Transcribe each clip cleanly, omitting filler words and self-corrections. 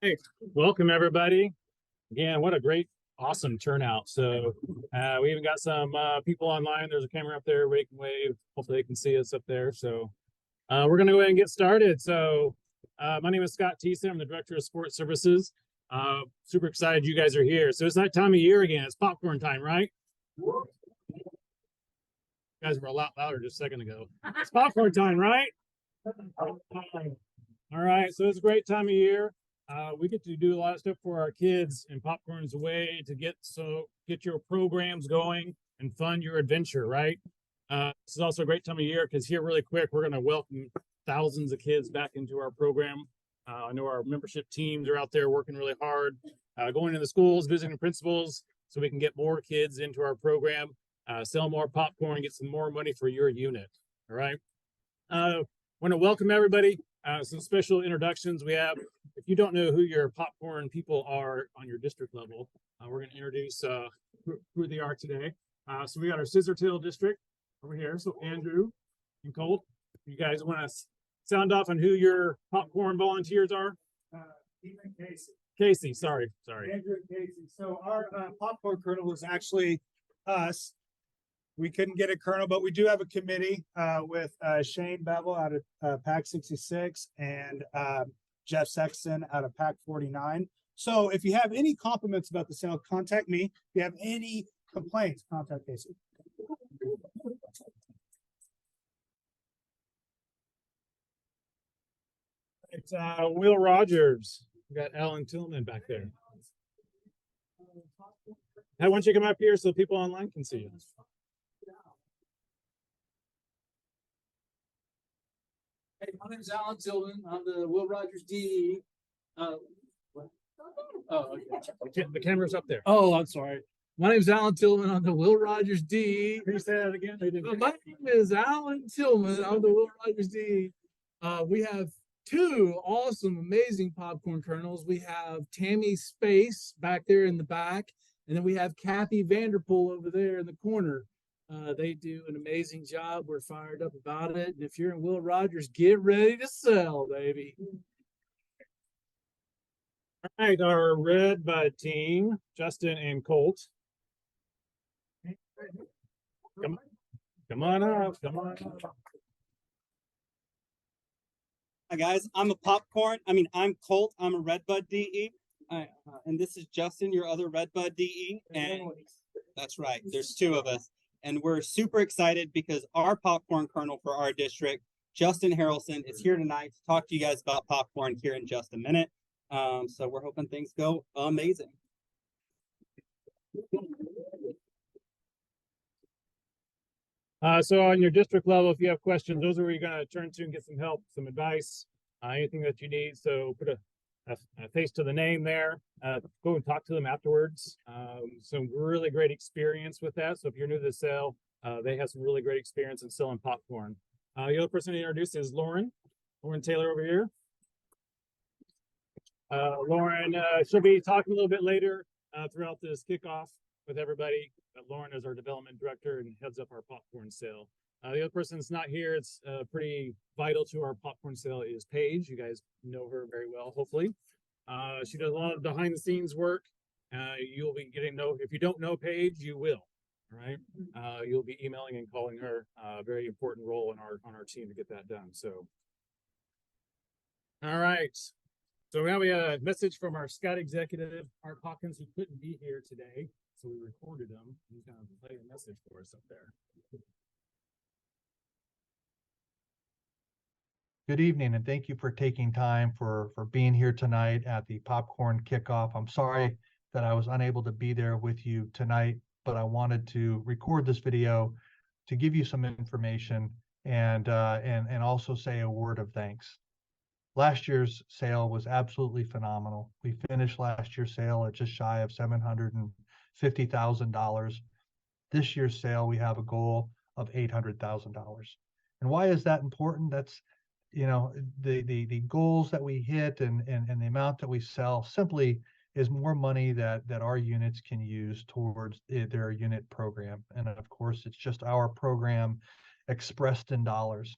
Hey, welcome everybody. Again, what a great, awesome turnout. So we even got some people online. There's a camera up there. Everybody can wave. Hopefully they can see us up there. So we're going to go ahead and get started. So my name is Scott Teeson. I'm the Director of Sports Services. Super excited you guys are here. So it's that time of year again. It's popcorn time, right? You guys were a lot louder just a second ago. It's popcorn time, right? All right. So it's a great time of year. We get to do a lot of stuff for our kids, and popcorn's a way to get your programs going and fund your adventure, right? This is also a great time of year because here, really quick, we're going to welcome thousands of kids back into our program. I know our membership teams are out there working really hard, going to the schools, visiting principals, so we can get more kids into our program, sell more popcorn, get some more money for your unit. All right. I want to welcome everybody. Some special introductions we have. If you don't know who your popcorn people are on your district level, we're going to introduce who they are today. So we got our Scissortail district over here. So Andrew and Colt, you guys want to sound off on who your popcorn volunteers are? Ethan Casey. Casey, sorry. Andrew and Casey. So our popcorn kernel was actually us. We couldn't get a kernel, but we do have a committee with Shane Bevel out of PAC 66 and Jeff Sexton out of PAC 49. So if you have any compliments about the sale, contact me. If you have any complaints, contact Casey. It's Will Rogers. We got Alan Tillman back there. Why don't you come up here so people online can see you? Hey, my name is Alan Tillman. I'm the Will Rogers DE. What? Oh, okay. The camera's up there. Oh, I'm sorry. My name is Alan Tillman. I'm the Will Rogers DE. Can you say that again? My name is Alan Tillman. I'm the Will Rogers DE. We have two awesome, amazing popcorn kernels. We have Tammy Space back there in the back, and then we have Kathy Vanderpool over there in the corner. They do an amazing job. We're fired up about it. And if you're in Will Rogers, get ready to sell, baby. All right, our Red Bud team, Justin and Colt. Come on up. Hi guys, I'm Colt. I'm a Red Bud DE. And this is Justin, your other Red Bud DE. And that's right, there's two of us. And we're super excited because our popcorn kernel for our district, Justin Harrelson, is here tonight to talk to you guys about popcorn here in just a minute. So we're hoping things go amazing. So on your district level, if you have questions, those are where you're going to turn to and get some help, some advice, anything that you need. So put a face to the name there. Go and talk to them afterwards. Some really great experience with that. So if you're new to the sale, they have some really great experience in selling popcorn. The other person to introduce is Lauren Taylor over here. Lauren, she'll be talking a little bit later throughout this kickoff with everybody. Lauren is our development director and heads up our popcorn sale. The other person that's not here, it's pretty vital to our popcorn sale, is Paige. You guys know her very well, hopefully. She does a lot of behind the scenes work. You'll be getting if you don't know Paige, you will. All right. You'll be emailing and calling her. Very important role on our team to get that done. So, all right. So now we have a message from our Scott executive, Art Hawkins, who couldn't be here today. So we recorded him. He's going to play a message for us up there. Good evening, and thank you for taking time for being here tonight at the popcorn kickoff. I'm sorry that I was unable to be there with you tonight, but I wanted to record this video to give you some information and also say a word of thanks. Last year's sale was absolutely phenomenal. We finished last year's sale at just shy of $750,000. This year's sale, we have a goal of $800,000. And why is that important? That's, the goals that we hit and the amount that we sell simply is more money that our units can use towards their unit program. And of course, it's just our program expressed in dollars.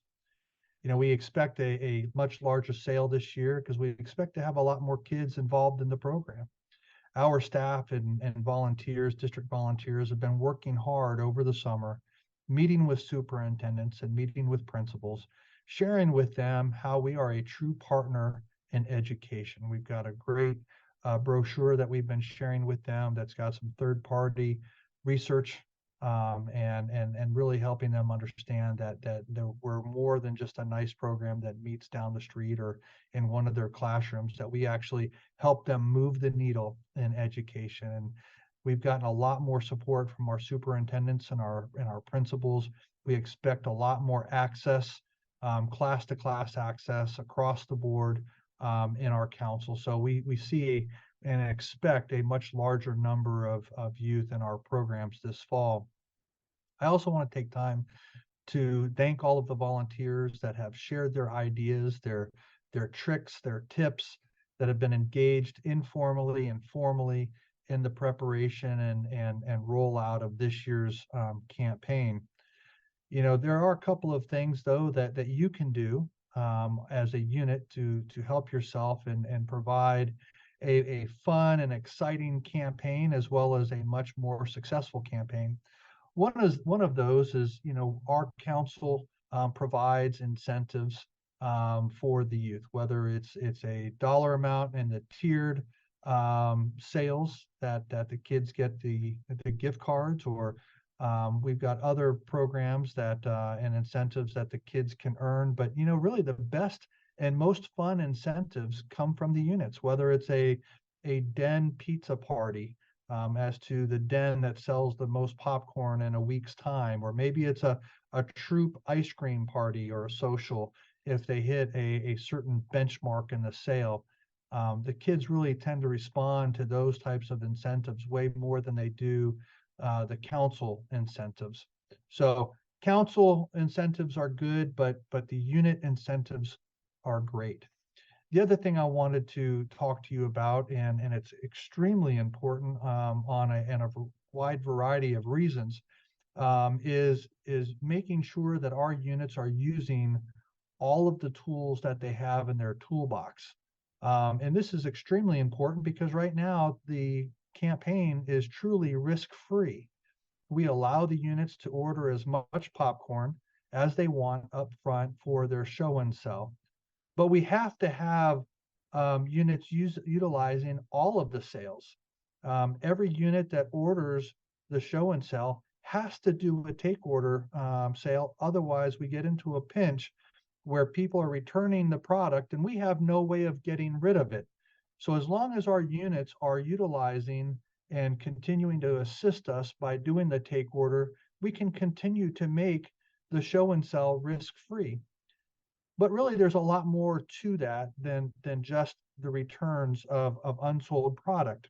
we expect a much larger sale this year because we expect to have a lot more kids involved in the program. Our staff and volunteers, district volunteers, have been working hard over the summer, meeting with superintendents and meeting with principals, sharing with them how we are a true partner in education. We've got a great brochure that we've been sharing with them that's got some third-party research, and really helping them understand that we're more than just a nice program that meets down the street or in one of their classrooms, that we actually help them move the needle in education. And we've gotten a lot more support from our superintendents and our principals. We expect a lot more access, class to class access across the board, in our council. So we see and expect a much larger number of youth in our programs this fall. I also want to take time to thank all of the volunteers that have shared their ideas, their tricks, their tips, that have been engaged informally and formally in the preparation and rollout of this year's campaign. There are a couple of things though that you can do as a unit to help yourself and provide a fun and exciting campaign as well as a much more successful campaign. One of those is, our council provides incentives for the youth, whether it's a dollar amount in the tiered sales that the kids get the gift cards, or we've got other programs that and incentives that the kids can earn. But really the best and most fun incentives come from the units, whether it's a den pizza party, as to the den that sells the most popcorn in a week's time, or maybe it's a troop ice cream party or a social if they hit a certain benchmark in the sale. The kids really tend to respond to those types of incentives way more than they do the council incentives. So council incentives are good, but the unit incentives are great. The other thing I wanted to talk to you about, and it's extremely important on a wide variety of reasons, is making sure that our units are using all of the tools that they have in their toolbox. And this is extremely important because right now the campaign is truly risk-free. We allow the units to order as much popcorn as they want up front for their show and sell. But we have to have units utilizing all of the sales. Every unit that orders the show and sell has to do a take order sale. Otherwise, we get into a pinch where people are returning the product and we have no way of getting rid of it. So as long as our units are utilizing and continuing to assist us by doing the take order, we can continue to make the show and sell risk-free. But really, there's a lot more to that than just the returns of unsold product.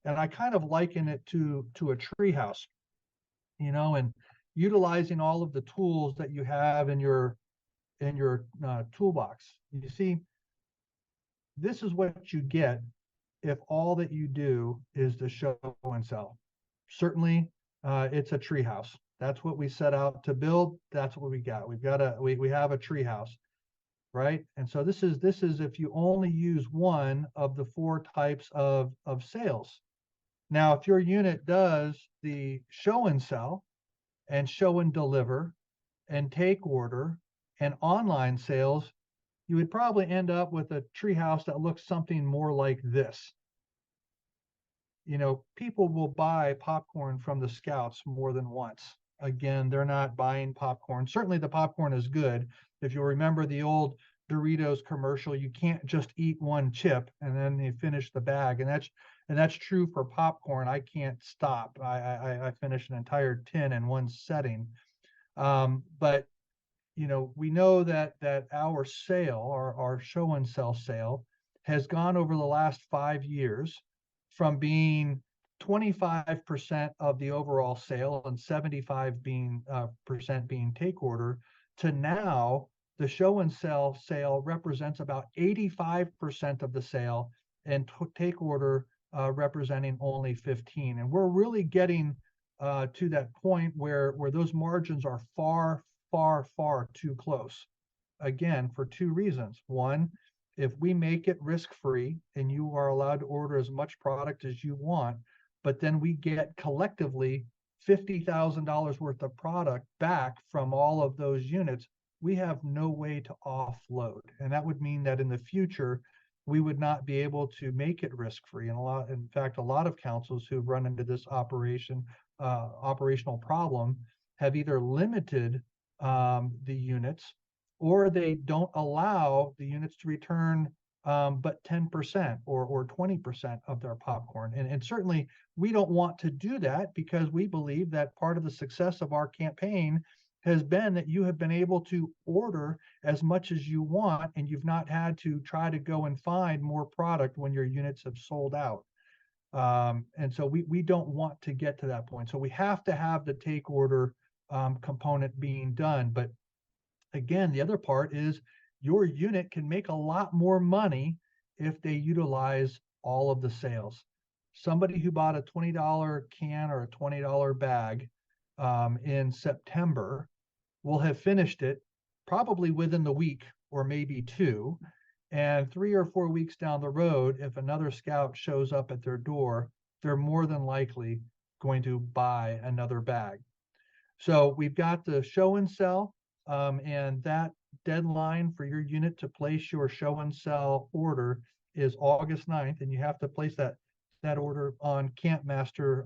And I kind of liken it to a treehouse, and utilizing all of the tools that you have in your toolbox. You see, this is what you get if all that you do is the show and sell. Certainly, it's a treehouse. That's what we set out to build. That's what we got. We have a treehouse. Right? And so this is if you only use one of the four types of sales. Now, if your unit does the show and sell and show and deliver and take order and online sales, you would probably end up with a treehouse that looks something more like this. People will buy popcorn from the Scouts more than once. Again, they're not buying popcorn. Certainly the popcorn is good. If you remember the old Doritos commercial, you can't just eat one chip and then you finish the bag. And that's true for popcorn. I can't stop. I finish an entire tin in one setting. But we know that our sale, our show and sell sale, has gone over the last 5 years from being 25% of the overall sale and 75% being take order, to now the show and sell sale represents about 85% of the sale, and take order representing only 15. And we're really getting to that point where those margins are far, far, far too close. again, for two reasons. One, if we make it risk-free and you are allowed to order as much product as you want, but then we get collectively $50,000 worth of product back from all of those units, we have no way to offload. And that would mean that in the future, we would not be able to make it risk-free. And in fact, a lot of councils who've run into this operational problem have either limited the units, or they don't allow the units to return but 10% or 20% of their popcorn. And certainly we don't want to do that, because we believe that part of the success of our campaign has been that you have been able to order as much as you want, and you've not had to try to go and find more product when your units have sold out. And so we don't want to get to that point. So we have to have the take order component being done. But again, the other part is your unit can make a lot more money if they utilize all of the sales. Somebody who bought a $20 can or a $20 bag in September will have finished it probably within the week or maybe two. And 3 or 4 weeks down the road, if another scout shows up at their door, they're more than likely going to buy another bag. So we've got the show and sell, and that deadline for your unit to place your show and sell order is August 9th, and you have to place that order on the Camp Master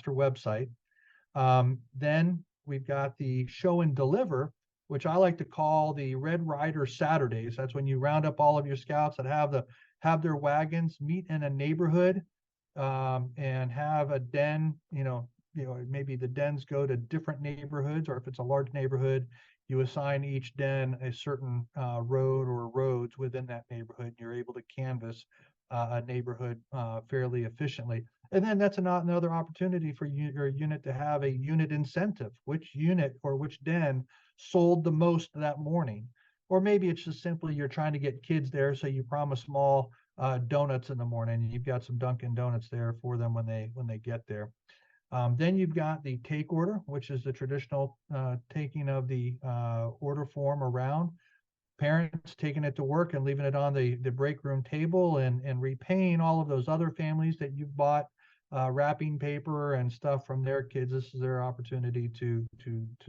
website. Then we've got the show and deliver, which I like to call the Red Rider Saturdays. That's when you round up all of your scouts that have their wagons, meet in a neighborhood, and have a den. Maybe the dens go to different neighborhoods, or if it's a large neighborhood, you assign each den a certain road or roads within that neighborhood. And you're able to canvass a neighborhood fairly efficiently. And then that's another opportunity for your unit to have a unit incentive. Which unit or which den sold the most that morning? Or maybe it's just simply you're trying to get kids there, so you promise small donuts in the morning, and you've got some Dunkin' Donuts there for them when they get there. Then you've got the take order, which is the traditional taking of the order form around. Parents taking it to work and leaving it on the break room table, and repaying all of those other families that you've bought wrapping paper and stuff from their kids. This is their opportunity to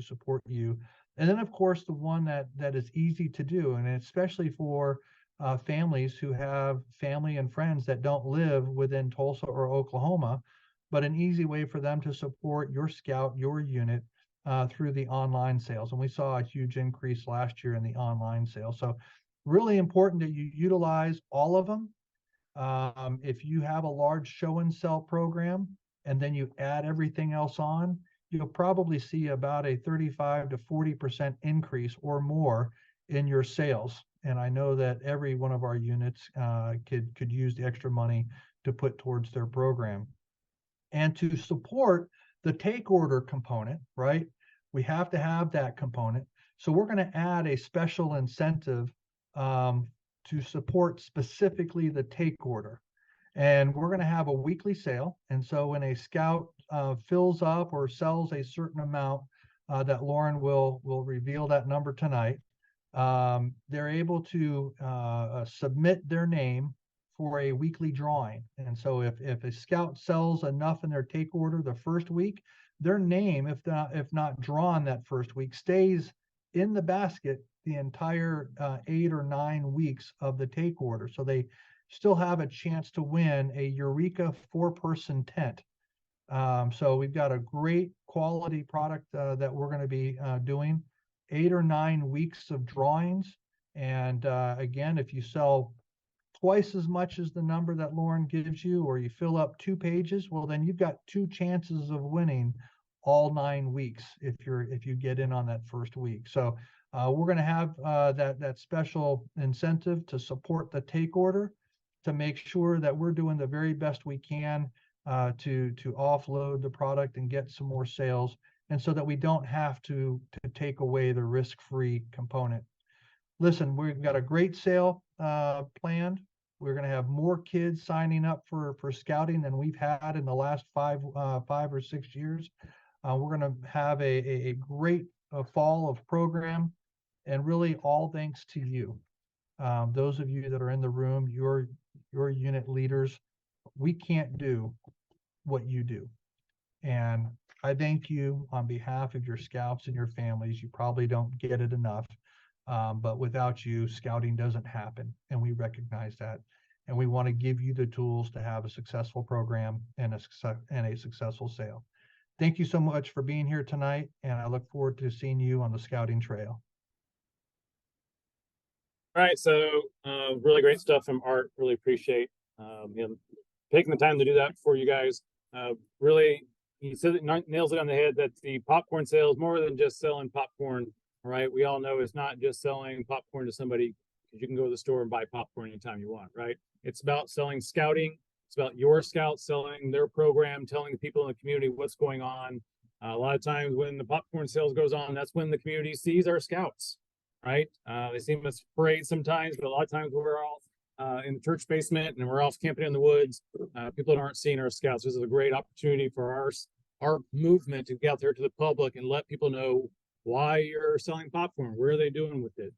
support you. And then, of course, the one that is easy to do, and especially for families who have family and friends that don't live within Tulsa or Oklahoma, but an easy way for them to support your scout, your unit, through the online sales. And we saw a huge increase last year in the online sales. So really important that you utilize all of them. If you have a large show and sell program and then you add everything else on, you'll probably see about a 35 to 40% increase or more in your sales. And I know that every one of our units could use the extra money to put towards their program. And to support the take order component, right? We have to have that component. So we're going to add a special incentive to support specifically the take order. And we're going to have a weekly sale. And so when a scout fills up or sells a certain amount that Lauren will reveal that number tonight, they're able to submit their name for a weekly drawing. And so if a scout sells enough in their take order the first week, their name, if not drawn that first week, stays in the basket the entire 8 or 9 weeks of the take order. So they still have a chance to win a Eureka 4-person tent. So we've got a great quality product that we're going to be doing. 8 or 9 weeks of drawings. And again, if you sell twice as much as the number that Lauren gives you, or you fill up 2 pages, well, then you've got 2 chances of winning all 9 weeks if you get in on that first week. So we're going to have that special incentive to support the take order, to make sure that we're doing the very best we can to offload the product and get some more sales, and so that we don't have to take away the risk-free component. Listen, we've got a great sale planned. We're going to have more kids signing up for scouting than we've had in the last 5 or 6 years. We're going to have a great fall of program, and really all thanks to you. Those of you that are in the room, your unit leaders, we can't do what you do. And I thank you on behalf of your scouts and your families. You probably don't get it enough. But without you, scouting doesn't happen. And we recognize that. And we want to give you the tools to have a successful program and a successful sale. Thank you so much for being here tonight. And I look forward to seeing you on the scouting trail. All right, so really great stuff from Art. Really appreciate him taking the time to do that for you guys. Really, he said it, nails it on the head that the popcorn sale is more than just selling popcorn. Right? We all know it's not just selling popcorn to somebody, because you can go to the store and buy popcorn anytime you want. Right? It's about selling scouting. It's about your scouts selling their program, telling the people in the community what's going on. A lot of times when the popcorn sales goes on, that's when the community sees our scouts. Right? They see them as parades sometimes, but a lot of times we're all in the church basement and we're off camping in the woods. People aren't seeing our scouts. This is a great opportunity for our movement to get out there to the public and let people know why you're selling popcorn. Where are they doing with it?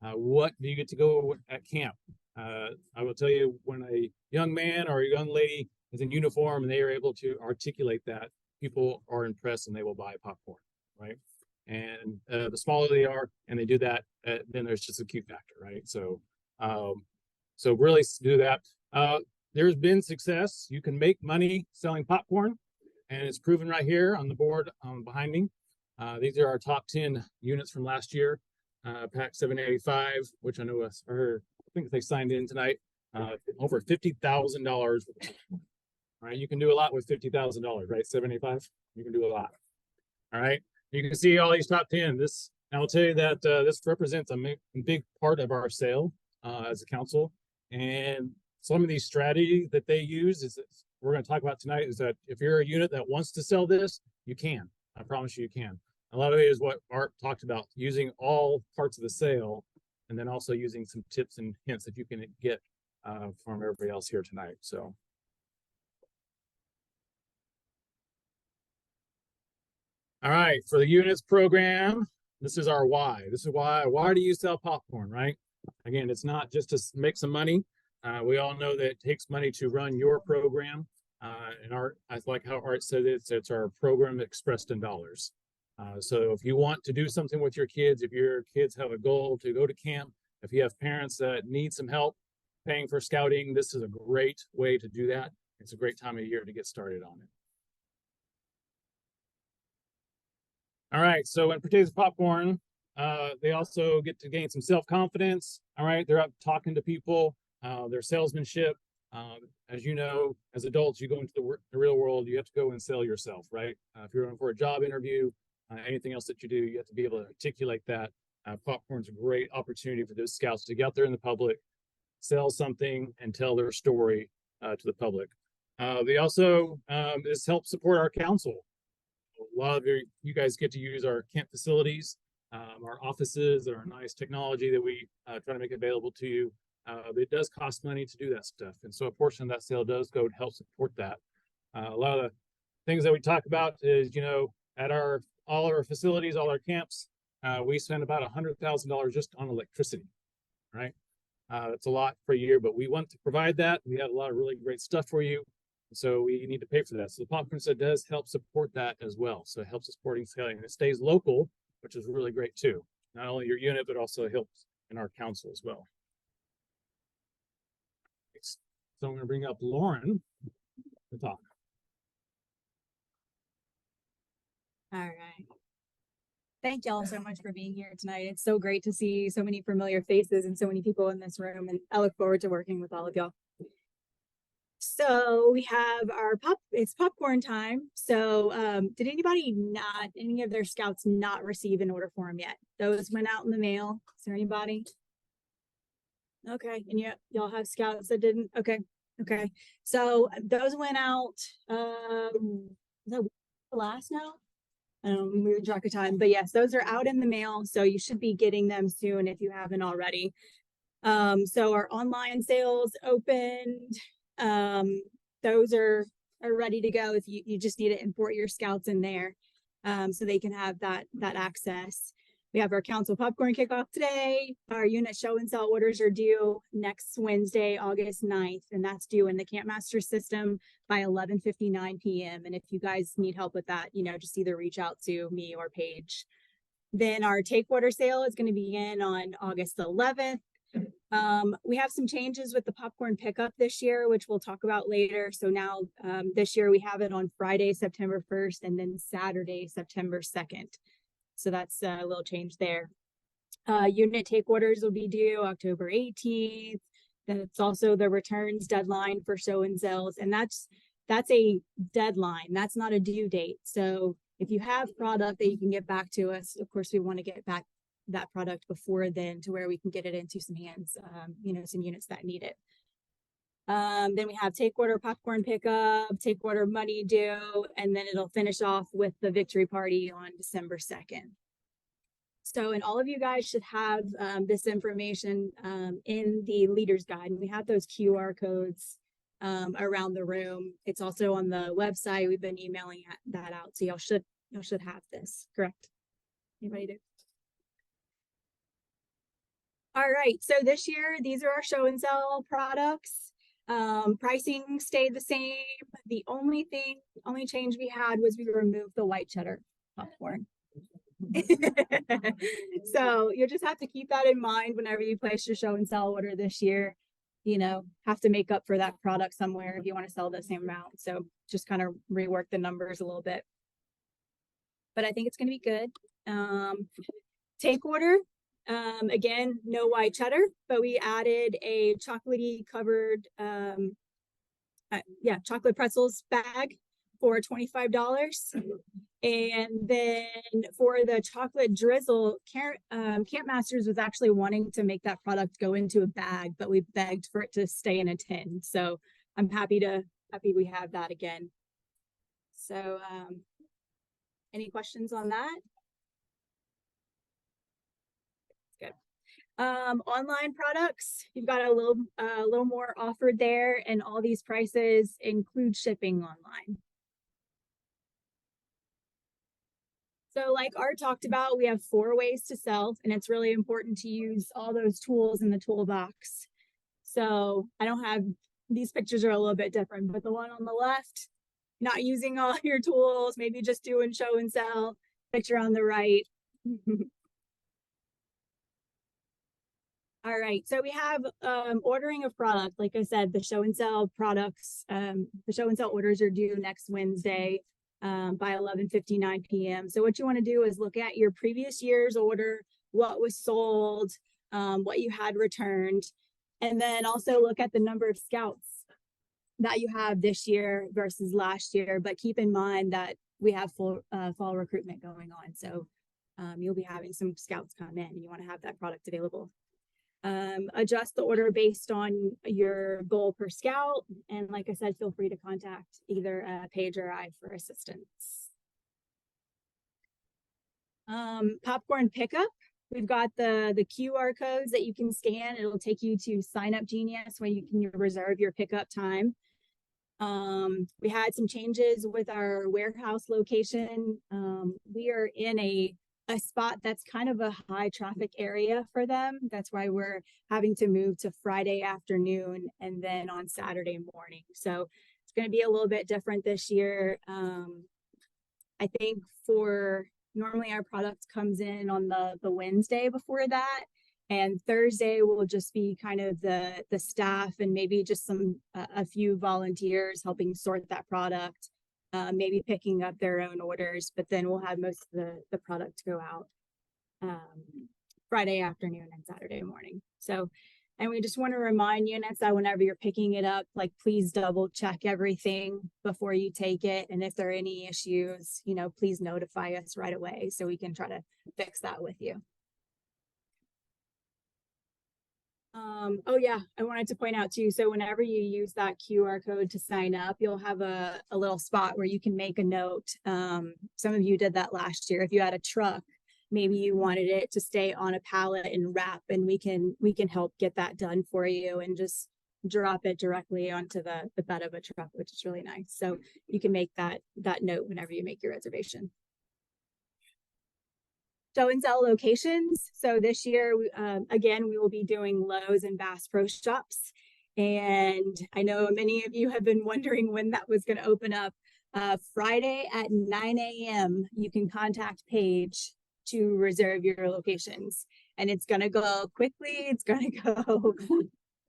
What do you get to go at camp? I will tell you, when a young man or a young lady is in uniform and they are able to articulate that, people are impressed and they will buy popcorn, right? And the smaller they are and they do that, then there's just a cute factor, right? So really do that. There's been success. You can make money selling popcorn, and it's proven right here on the board behind me. These are our top 10 units from last year. Pack 785, which I know I think they signed in tonight. Over $50,000. All right, you can do a lot with $50,000, right? 785, you can do a lot. All right, you can see all these top 10. I'll tell you that this represents a big part of our sale as a council. And some of these strategies that they use we're going to talk about tonight is that if you're a unit that wants to sell this, you can. I promise you can. A lot of it is what Art talked about, using all parts of the sale, and then also using some tips and hints that you can get from everybody else here tonight. So. All right, for the units program, this is our why. This is why do you sell popcorn, right? Again, it's not just to make some money. We all know that it takes money to run your program. And I like how Art said it's our program expressed in dollars. So if you want to do something with your kids, if your kids have a goal to go to camp, if you have parents that need some help paying for scouting, this is a great way to do that. It's a great time of year to get started on it. All right, so when it pertains to popcorn, they also get to gain some self-confidence. All right, they're up talking to people, their salesmanship. As you know, as adults, you go into the real world, you have to go and sell yourself, right? If you're going for a job interview, anything else that you do, you have to be able to articulate that. Popcorn's a great opportunity for those scouts to get out there in the public, sell something, and tell their story to the public. They also this helps support our council. A lot of you guys get to use our camp facilities, our offices, our nice technology that we try to make available to you. It does cost money to do that stuff. And so a portion of that sale does go to help support that. A lot of the things that we talk about is, at all our facilities, all our camps, we spend about $100,000 just on electricity, right? It's a lot per year, but we want to provide that. We have a lot of really great stuff for you. So we need to pay for that. So the popcorn set does help support that as well. So it helps supporting scaling, and it stays local, which is really great too. Not only your unit, but also helps in our council as well. So I'm going to bring up Lauren to talk. All right. Thank y'all so much for being here tonight. It's so great to see so many familiar faces and so many people in this room, and I look forward to working with all of y'all. So we have it's popcorn time. So did any of their scouts not receive an order form yet? Those went out in the mail. Is there anybody? Okay, and y'all have scouts that didn't? Okay. So those went out, is that last now? I'm losing track of time, but yes, those are out in the mail. So you should be getting them soon if you haven't already. So our online sales opened. Those are ready to go. If you just need to import your scouts in there, so they can have that access. We have our council popcorn kickoff today. Our unit show and sell orders are due next Wednesday, August 9th, and that's due in the Campmaster system by 11:59 p.m. And if you guys need help with that, just either reach out to me or Paige. Then our take order sale is going to begin on August 11th. We have some changes with the popcorn pickup this year, which we'll talk about later. So now this year we have it on Friday, September 1st, and then Saturday, September 2nd. So that's a little change there. Unit take orders will be due October 18th. Then it's also the returns deadline for show and sells. And that's a deadline. That's not a due date. So if you have product that you can get back to us, of course, we want to get back that product before then to where we can get it into some hands, some units that need it. Then we have take order popcorn pickup, take order money due, and then it'll finish off with the victory party on December 2nd. So, and all of you guys should have this information in the leader's guide. And we have those QR codes around the room. It's also on the website. We've been emailing that out. So y'all should have this, correct? Anybody do? All right, so this year, these are our show and sell products. Pricing stayed the same. The only change we had was we removed the white cheddar popcorn. So you'll just have to keep that in mind whenever you place your show and sell order this year. Have to make up for that product somewhere if you want to sell the same amount. So just kind of rework the numbers a little bit. But I think it's going to be good. Take order. Again, no white cheddar, but we added a chocolatey covered, chocolate pretzels bag for $25. And then for the chocolate drizzle, Campmasters was actually wanting to make that product go into a bag, but we begged for it to stay in a tin. So I'm happy we have that again. So, any questions on that? Online products, you've got a little more offered there, and all these prices include shipping online. So like Art talked about, we have 4 ways to sell, and it's really important to use all those tools in the toolbox. So I don't have, these pictures are a little bit different, but the one on the left, not using all your tools, maybe just doing show and sell. Picture on the right. All right, so we have ordering of product. Like I said, the show and sell products, the show and sell orders are due next Wednesday by 11:59 p.m. So what you want to do is look at your previous year's order, what was sold, what you had returned, and then also look at the number of scouts that you have this year versus last year. But keep in mind that we have full fall recruitment going on. So you'll be having some scouts come in and you want to have that product available. Adjust the order based on your goal per scout. And like I said, feel free to contact either Paige or I for assistance. Popcorn pickup. We've got the QR codes that you can scan. It'll take you to Sign Up Genius where you can reserve your pickup time. We had some changes with our warehouse location. We are in a spot that's kind of a high traffic area for them. That's why we're having to move to Friday afternoon and then on Saturday morning. So it's going to be a little bit different this year. I think normally our product comes in on the Wednesday before that, and Thursday will just be kind of the staff and maybe just a few volunteers helping sort that product. Maybe picking up their own orders, but then we'll have most of the product go out Friday afternoon and Saturday morning. So, and we just want to remind units that whenever you're picking it up, like please double check everything before you take it. And if there are any issues, please notify us right away so we can try to fix that with you. Oh yeah, I wanted to point out too, so whenever you use that QR code to sign up, you'll have a little spot where you can make a note. Some of you did that last year. If you had a truck, maybe you wanted it to stay on a pallet and wrap, and we can help get that done for you and just drop it directly onto the bed of a truck, which is really nice. So you can make that note whenever you make your reservation. show and sell locations. So this year, again, we will be doing Lowe's and Bass Pro Shops. And I know many of you have been wondering when that was going to open up. Friday at 9 a.m. you can contact Paige to reserve your locations, and it's going to go quickly. It's going to go.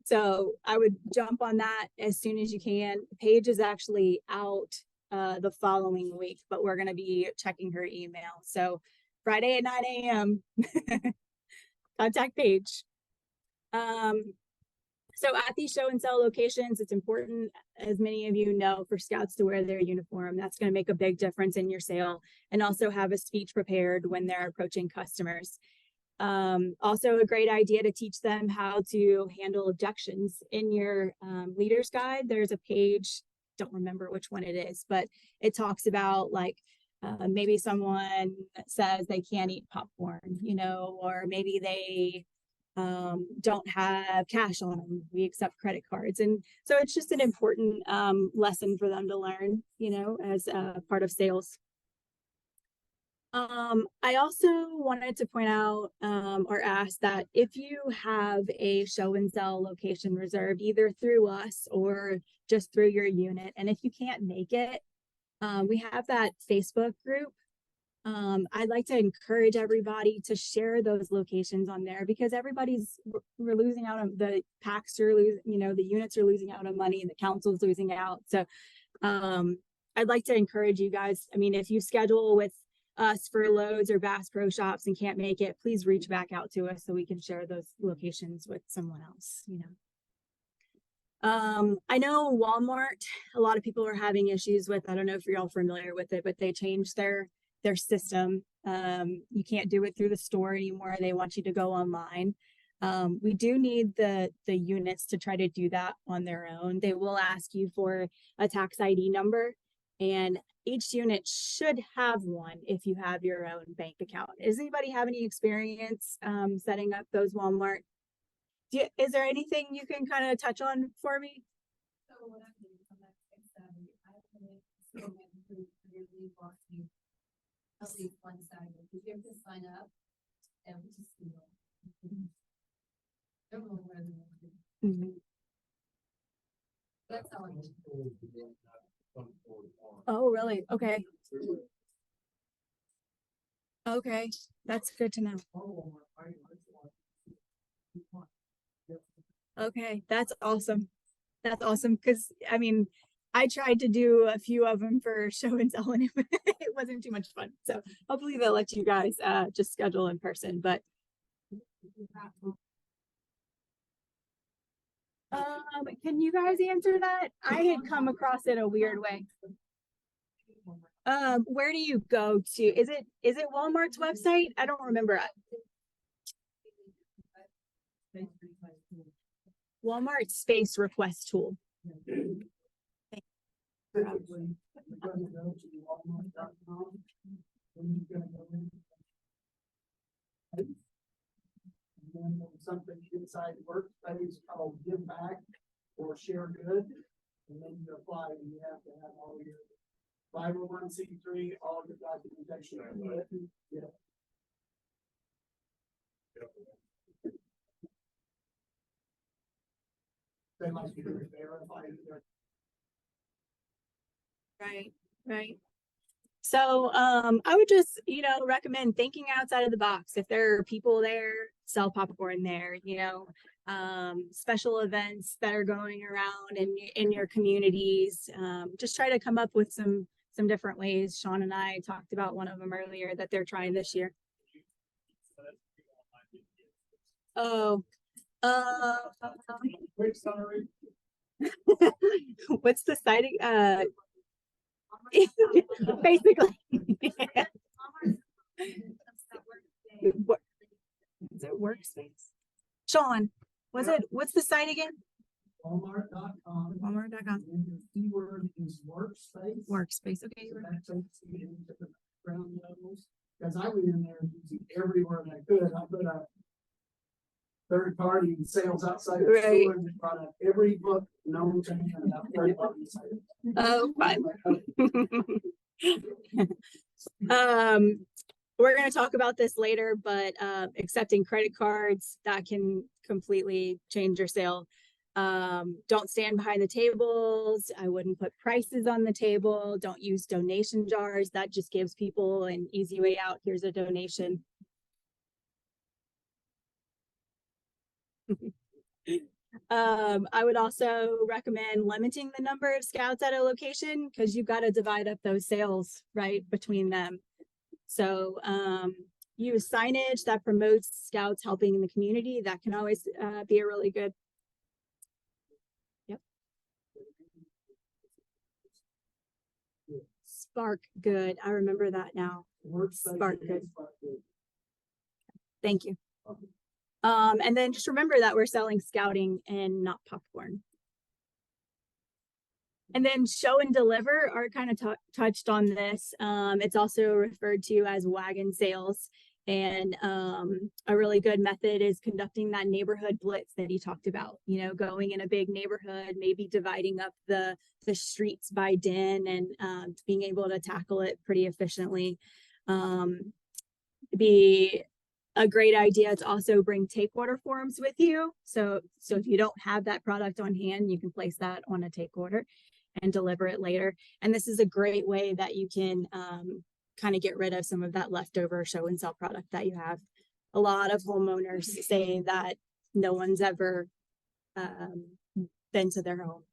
So I would jump on that as soon as you can. Paige is actually out the following week, but we're going to be checking her email. So Friday at 9 a.m. contact Paige. So at these show and sell locations, it's important, as many of you know, for scouts to wear their uniform. That's going to make a big difference in your sale, and also have a speech prepared when they're approaching customers. Also a great idea to teach them how to handle objections. In your leader's guide, there's a page, don't remember which one it is, but it talks about like maybe someone says they can't eat popcorn, you know, or maybe they don't have cash on them. We accept credit cards. And so it's just an important lesson for them to learn, you know, as part of sales. I also wanted to point out or ask that if you have a show and sell location reserved, either through us or just through your unit, and if you can't make it, we have that Facebook group. I'd like to encourage everybody to share those locations on there, because we're losing out on the packs are losing, you know, the units are losing out on money and the council's losing out. So I'd like to encourage you guys. I mean, if you schedule with us for Lowe's or Bass Pro Shops and can't make it, please reach back out to us so we can share those locations with someone else, you know. I know Walmart, a lot of people are having issues with, I don't know if you're all familiar with it, but they changed their system. You can't do it through the store anymore. They want you to go online. We do need the units to try to do that on their own. They will ask you for a tax ID number, and each unit should have one if you have your own bank account. Does anybody have any experience setting up those Walmart? Is there anything you can kind of touch on for me? So what I'm doing from that I have at least one side, if you have to sign up, and we just, you know, don't know where they are. That's how I do. Oh, really? Okay. Okay, that's good to know. Okay, that's awesome. That's awesome, because I mean, I tried to do a few of them for show and tell, and it wasn't too much fun. So hopefully they'll let you guys just schedule in person. But can you guys answer that? I had come across it a weird way. Where do you go to? Is it Walmart's website? I don't remember. Walmart space request tool. Something inside workspace called give back or share good, and then you apply, and you have to have all your 501c3, all your documentation. Yeah. They must be verified. Right. So I would just, you know, recommend thinking outside of the box. If there are people there, sell popcorn there, you know, special events that are going around in your communities. Just try to come up with some different ways. Sean and I talked about one of them earlier that they're trying this year. Oh, Quick summary. what's the citing? Basically. Is it workspace? Sean, what's the site again? Walmart.com. Walmart.com. And the keyword is workspace. Workspace. Okay. So that takes you into the ground levels. Because I went in there using everywhere that I could. I put a third party sales outside of the store and brought up every book known to me about third party sales. Oh, fine. we're going to talk about this later, but accepting credit cards, that can completely change your sale. Don't stand behind the tables. I wouldn't put prices on the table. Don't use donation jars. That just gives people an easy way out. Here's a donation. I would also recommend limiting the number of scouts at a location, because you've got to divide up those sales, right, between them. So use signage that promotes scouts helping in the community. That can always be a really good. Yep. Spark good. I remember that now. Spark good. Thank you. And then just remember that we're selling scouting and not popcorn. And then show and deliver. Art kind of touched on this. It's also referred to as wagon sales. And a really good method is conducting that neighborhood blitz that he talked about. You know, going in a big neighborhood, maybe dividing up the streets by den, and being able to tackle it pretty efficiently. Be a great idea to also bring take order forms with you. So if you don't have that product on hand, you can place that on a take order and deliver it later. And this is a great way that you can kind of get rid of some of that leftover show and sell product that you have. A lot of homeowners say that no one's ever been to their home.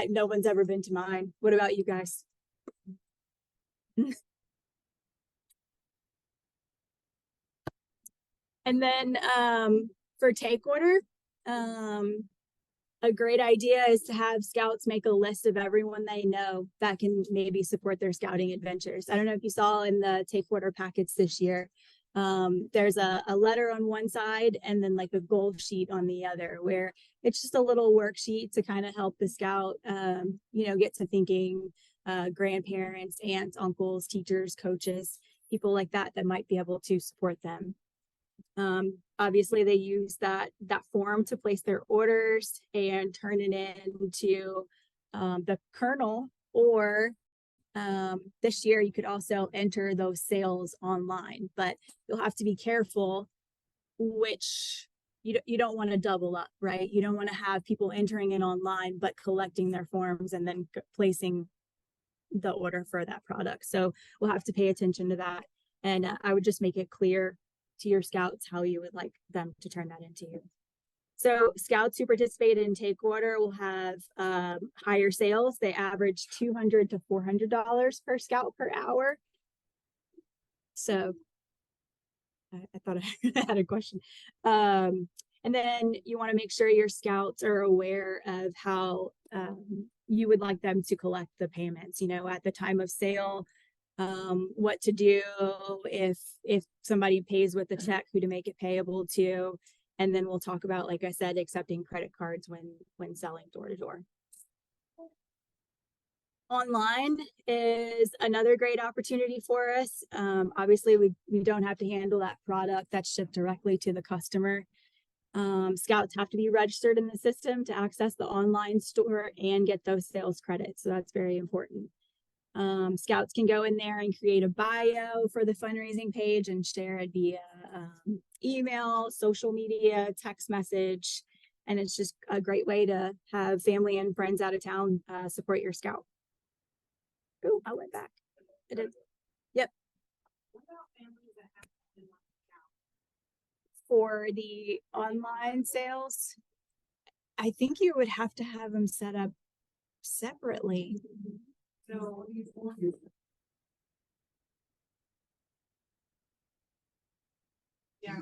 No one's ever been to mine. What about you guys? And then for take order, a great idea is to have scouts make a list of everyone they know that can maybe support their scouting adventures. I don't know if you saw in the take order packets this year, there's a letter on one side and then like a goal sheet on the other, where it's just a little worksheet to kind of help the scout, you know, get to thinking grandparents, aunts, uncles, teachers, coaches, people like that might be able to support them. Obviously they use that form to place their orders and turn it into the Colonel, or this year you could also enter those sales online, but you'll have to be careful which you don't want to double up, right? You don't want to have people entering it online but collecting their forms and then placing the order for that product. So we'll have to pay attention to that, and I would just make it clear to your scouts how you would like them to turn that into you. So scouts who participate in take order will have higher sales. They average $200 to $400 per scout per hour. So I thought I had a question. And then you want to make sure your scouts are aware of how you would like them to collect the payments, you know, at the time of sale, what to do if somebody pays with a check, who to make it payable to. And then we'll talk about, like I said, accepting credit cards when selling door to door. Online is another great opportunity for us. Obviously we don't have to handle that product that's shipped directly to the customer. Scouts have to be registered in the system to access the online store and get those sales credits. So that's very important. Scouts can go in there and create a bio for the fundraising page and share it via email, social media, text message. And it's just a great way to have family and friends out of town support your scout. Oh, I went back. It is. Yep. For the online sales, I think you would have to have them set up separately. So yeah.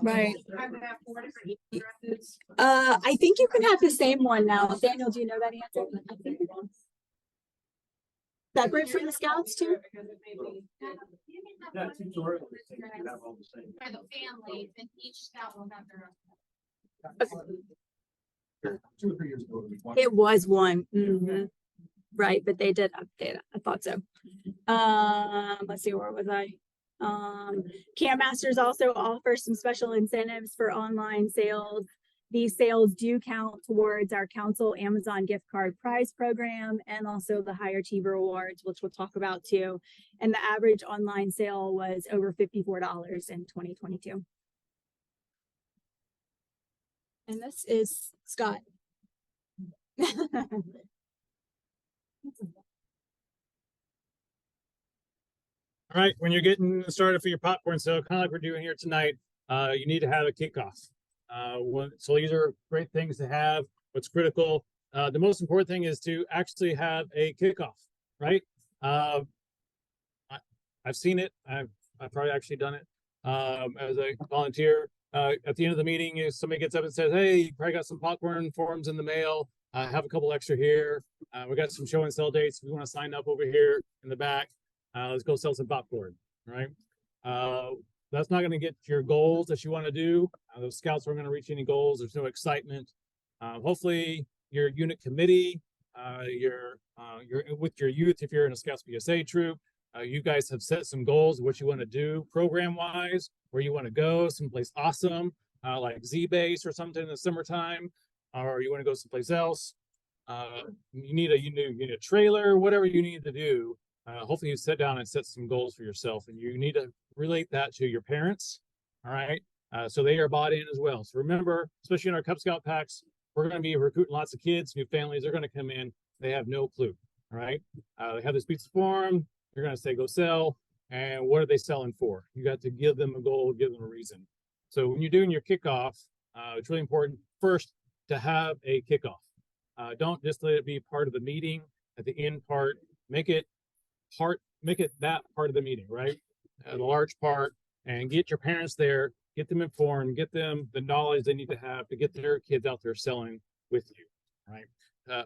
Right. I think you can have the same one now. Daniel, do you know that answer? I think separate for the scouts too? Yeah, two stories. For the families, and each scout will have their own. 2 or 3 years ago. It was one. Mm-hmm. Right, but they did update it. I thought so. Let's see, where was I? Camp Masters also offers some special incentives for online sales. These sales do count towards our council Amazon gift card prize program and also the High Achiever Awards, which we'll talk about too. And the average online sale was over $54 in 2022. And this is Scott. All right, when you're getting started for your popcorn sale, kind of like we're doing here tonight, you need to have a kickoff. So these are great things to have. What's critical, the most important thing is to actually have a kickoff, right? I've seen it. I've probably actually done it as a volunteer. At the end of the meeting, if somebody gets up and says, "Hey, you probably got some popcorn forms in the mail. I have a couple extra here. We got some show and sell dates. If you want to sign up over here in the back, let's go sell some popcorn." Right? That's not going to get your goals that you want to do. Those scouts aren't going to reach any goals. There's no excitement. Hopefully, your unit committee, you're with your youth. If you're in a Scouts PSA troop, you guys have set some goals of what you want to do program-wise, where you want to go, someplace awesome, like Z-Base or something in the summertime, or you want to go someplace else. You need a trailer, whatever you need to do. Hopefully you sit down and set some goals for yourself, and you need to relate that to your parents. All right. So they are bought in as well. So remember, especially in our Cub Scout packs, we're going to be recruiting lots of kids, new families. They're going to come in. They have no clue. All right. They have this pizza form. You're going to say, go sell. And what are they selling for? You got to give them a goal, give them a reason. So when you're doing your kickoff, it's really important first to have a kickoff. Don't just let it be part of the meeting at the end part. Make it that part of the meeting, right? The large part, and get your parents there, get them informed, get them the knowledge they need to have to get their kids out there selling with you, right?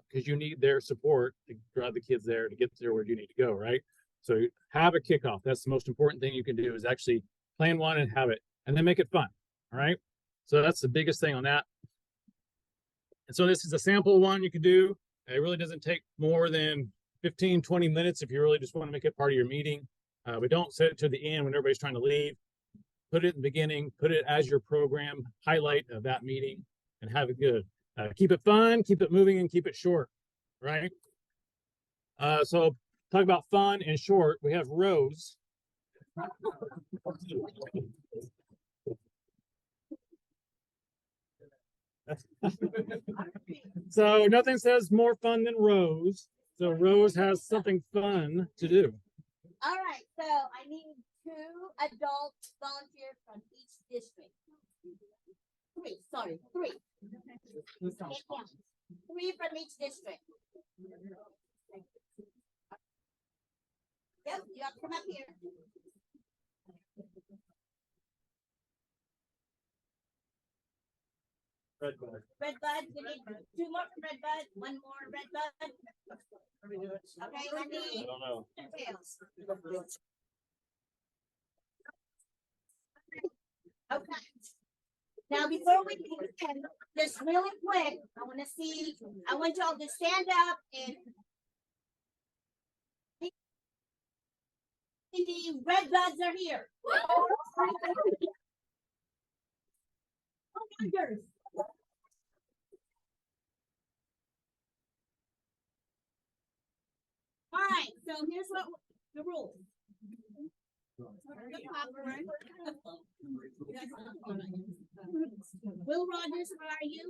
Because you need their support to drive the kids there to get there where you need to go, right? So have a kickoff. That's the most important thing you can do, is actually plan one and have it, and then make it fun. All right. So that's the biggest thing on that. And so this is a sample one you can do. It really doesn't take more than 15, 20 minutes if you really just want to make it part of your meeting. But don't set it to the end when everybody's trying to leave. Put it in the beginning, put it as your program highlight of that meeting, and have it good. Keep it fun, keep it moving, and keep it short, right? So talk about fun and short. We have Rose. So nothing says more fun than Rose. So Rose has something fun to do. All right, so I need 2 adult volunteers from each district. 3, sorry, 3. Get down. 3 from each district. Yep, you have to come up here. Red Bud. Red Bud, we need 2 more from Red Bud, 1 more Red Bud. Okay, I need I don't know. tails. Okay. Now, before we begin, just really quick, I want y'all to stand up and the Red Buds are here. All right, so here's what the rules. Will Rogers, where are you?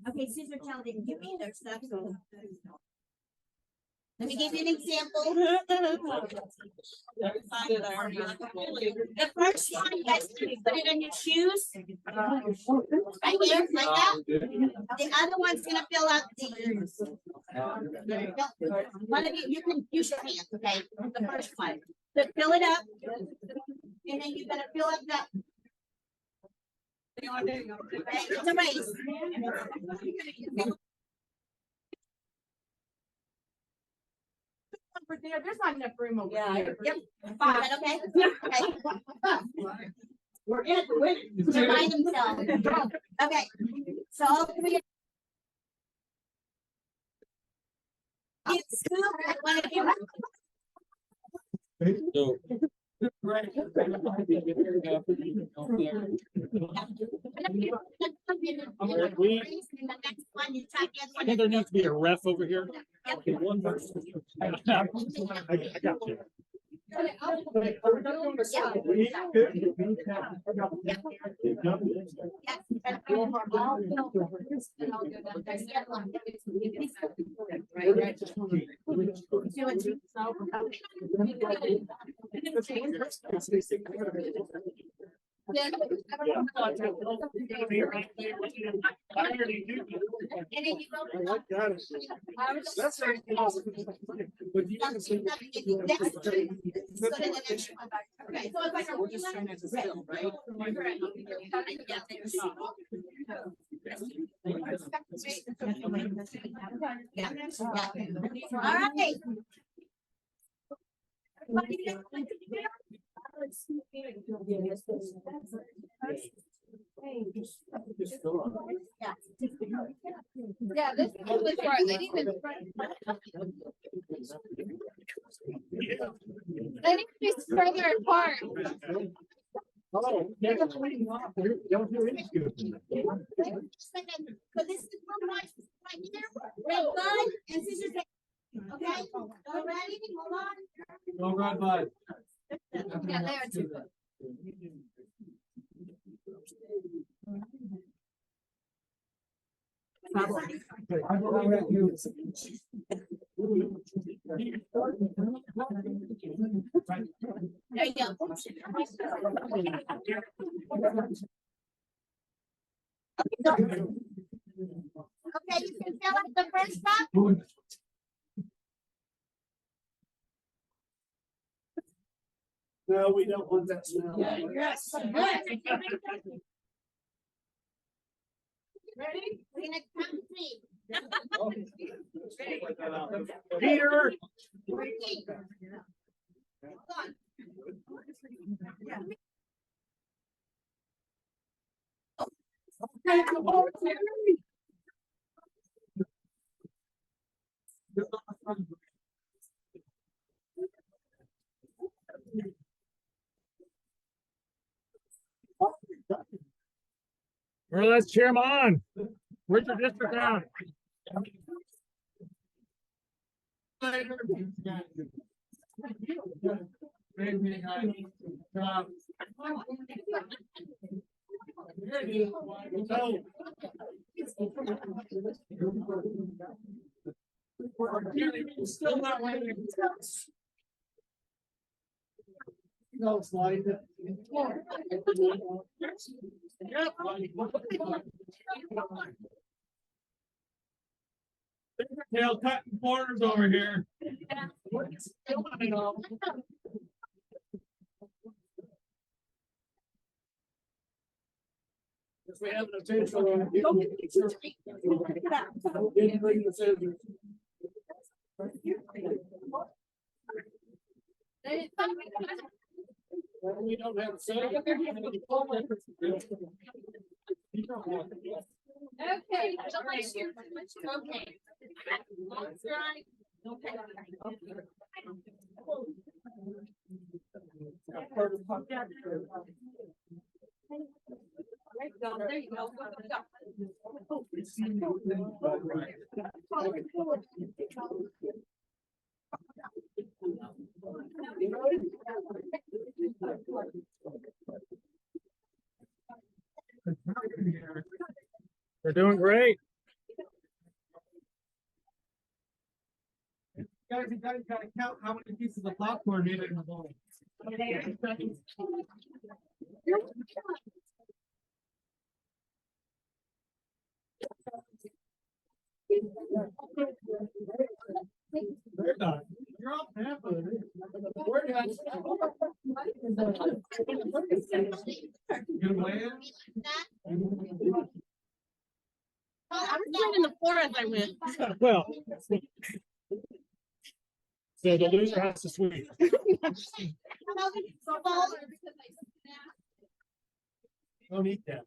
Okay, Caesar Chow didn't give me their stuff, so. Let me give you an example. The first one, you guys can put it on your shoes. Right here, like that. The other one's gonna fill out the. One of you can use your hands, okay? The first one. So fill it up. And then you're gonna fill up that. Okay, it's a race. There's not enough room over here. Yep. Fine, okay? Okay. We're in it to win it. They're by themselves. Okay, so all 3. Get scoop, I wanna give. So, I think there needs to be a ref over here. Okay, one person. I got you. All right. Yeah, this is really far. They need to be further apart. Oh, yeah. Don't do any scooping. So this is the right here, red bud and scissors. Okay, all ready, hold on. Go right by. Yeah, they are too. There you go. Okay, you can fill out the first stop. No, we don't want that smell. Yes. Ready? We're gonna count three. Peter. Hold on. Well, let's cheer him on. Where's your district at? Still not winning. No, it's like that. Tail cutting corners over here. If we have an attention on it, didn't bring the scissors. Well, we don't have a scissors. Okay. Okay. There you go. They're doing great. Guys, you gotta count how many pieces of popcorn made it in the bowl. They're done. You're off half of it. We're done. Good way. I was turning the floor as I went. Well. So the loser has to sweep. Don't eat that.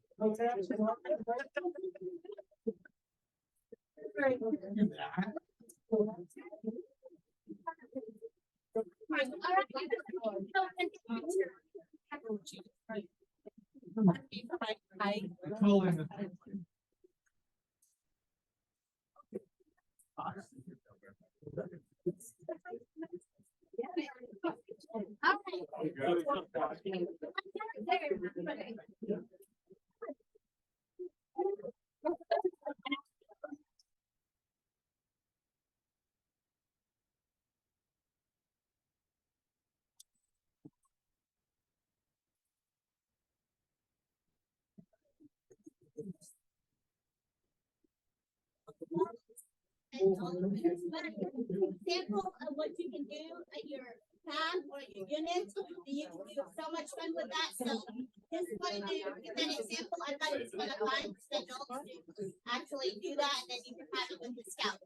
Example of what you can do at your pad or your unit. You can do so much fun with that. So just want to give that example. I thought it was kind of fun for adults to actually do that, and then you can have it with the scout.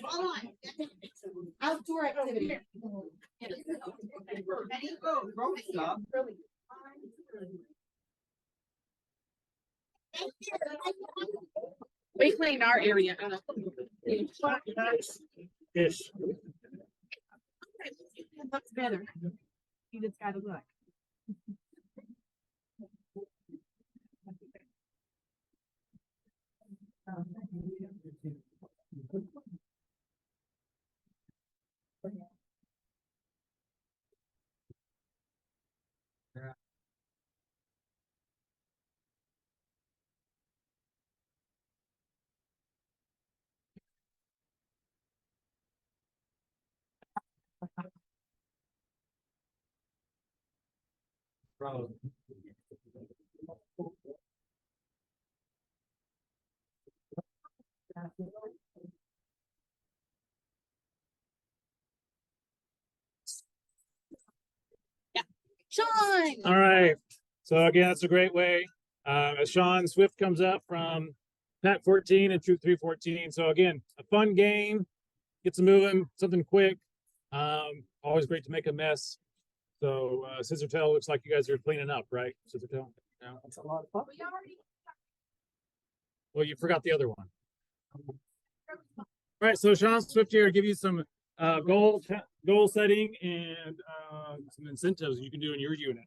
Hold on. Outdoor activity. Ready? Stop. Thank you. We cleaned our area up. Ish. Looks better. You just gotta look. Sean. All right. So again, that's a great way. As Sean Swift comes up from Pack 14 and Troop 314. So again, a fun game, gets them moving, something quick. Always great to make a mess. So Scissor Tail, looks like you guys are cleaning up, right? Scissor Tail? Yeah. That's a lot of fun. Well, you forgot the other one. All right, so Sean Swift here to give you some goal setting and some incentives you can do in your unit.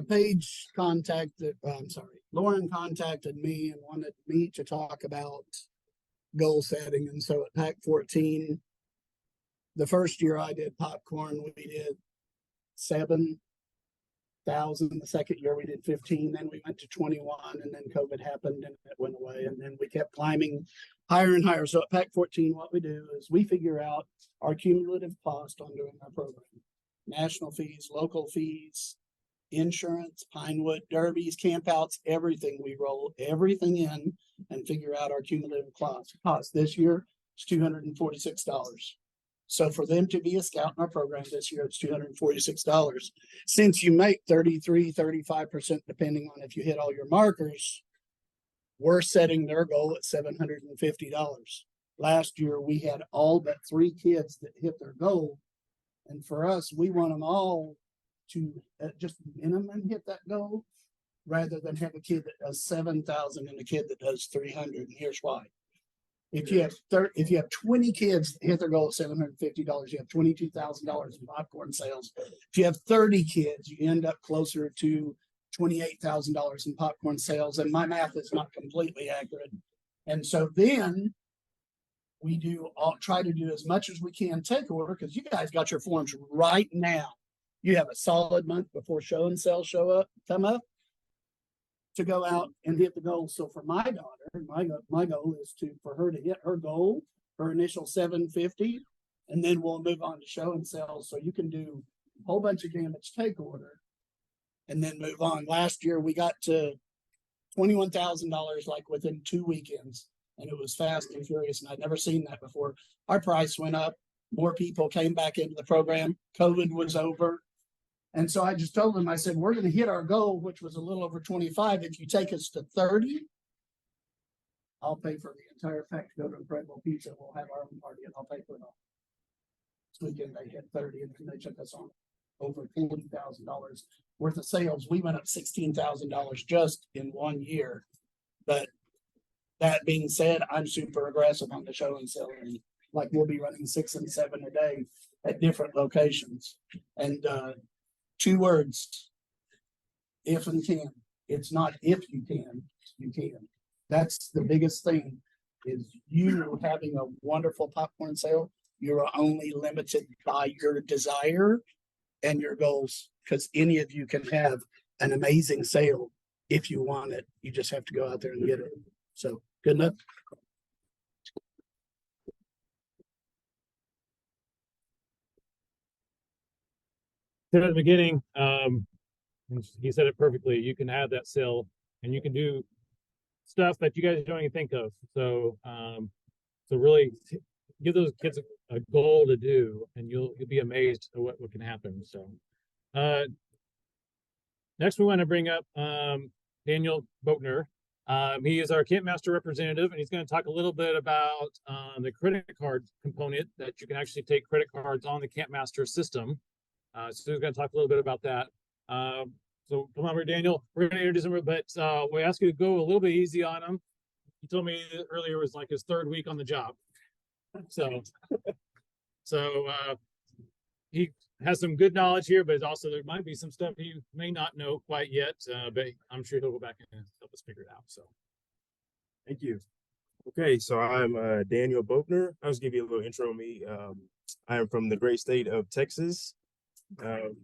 Paige contacted, Lauren contacted me and wanted me to talk about goal setting. And so at Pack 14, the first year I did popcorn, we did 7,000. The second year we did 15, then we went to 21, and then COVID happened and it went away. And then we kept climbing higher and higher. So at Pack 14, what we do is we figure out our cumulative cost on doing our program. National fees, local fees, insurance, Pinewood, derbies, campouts, everything. We roll everything in and figure out our cumulative cost. This year is $246. So for them to be a scout in our program this year, it's $246. Since you make 35% depending on if you hit all your markers, we're setting their goal at $750. Last year, we had all but 3 kids that hit their goal. And for us, we want them all to just minimum hit that goal rather than have a kid that does 7,000 and a kid that does 300. And here's why. If you have 20 kids that hit their goal at $750, you have $22,000 in popcorn sales. If you have 30 kids, you end up closer to $28,000 in popcorn sales. And my math is not completely accurate. And so then we try to do as much as we can take order, because you guys got your forms right now. You have a solid month before show and sell come up to go out and hit the goal. So for my daughter, my goal is for her to hit her goal, her initial 750, and then we'll move on to show and sell. So you can do a whole bunch of damage take order and then move on. Last year we got to $21,000 like within 2 weekends, and it was fast and furious, and I'd never seen that before. Our price went up. More people came back into the program. COVID was over. And so I just told them, I said, we're going to hit our goal, which was a little over 25. If you take us to 30, I'll pay for the entire pack to go to Incredible Pizza. We'll have our own party and I'll pay for it all. This weekend they hit 30 and they took us on over $40,000 worth of sales. We went up $16,000 just in 1 year. But that being said, I'm super aggressive on the show and sell. like we'll be running 6 and 7 a day at different locations. And 2 words, if and can. It's not if you can, you can. That's the biggest thing, is you having a wonderful popcorn sale. You're only limited by your desire and your goals, because any of you can have an amazing sale if you want it. You just have to go out there and get it. So good luck. Said at the beginning, and he said it perfectly. You can have that sale and you can do stuff that you guys don't even think of. So, so really give those kids a goal to do, and you'll be amazed at what can happen. So, next we want to bring up Daniel Boatner. He is our camp master representative, and he's going to talk a little bit about the credit card component, that you can actually take credit cards on the camp master system. So he's going to talk a little bit about that. So come over, Daniel. We're going to introduce him, but we ask you to go a little bit easy on him. He told me earlier it was like his 3rd week on the job. So, he has some good knowledge here, but also there might be some stuff he may not know quite yet. But I'm sure he'll go back and help us figure it out. So, thank you. Okay, so I'm Daniel Boatner. I'll just give you a little intro on me. I am from the great state of Texas. I'm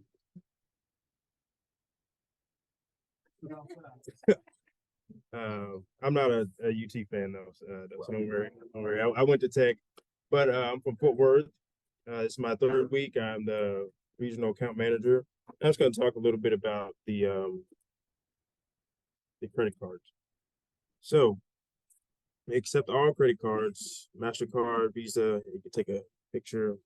not a UT fan though, so don't worry. Don't worry. I went to Tech, but I'm from Fort Worth. It's my 3rd week. I'm the regional account manager. I'm just going to talk a little bit about the credit cards. So, we accept all credit cards, MasterCard, Visa. You can take a picture.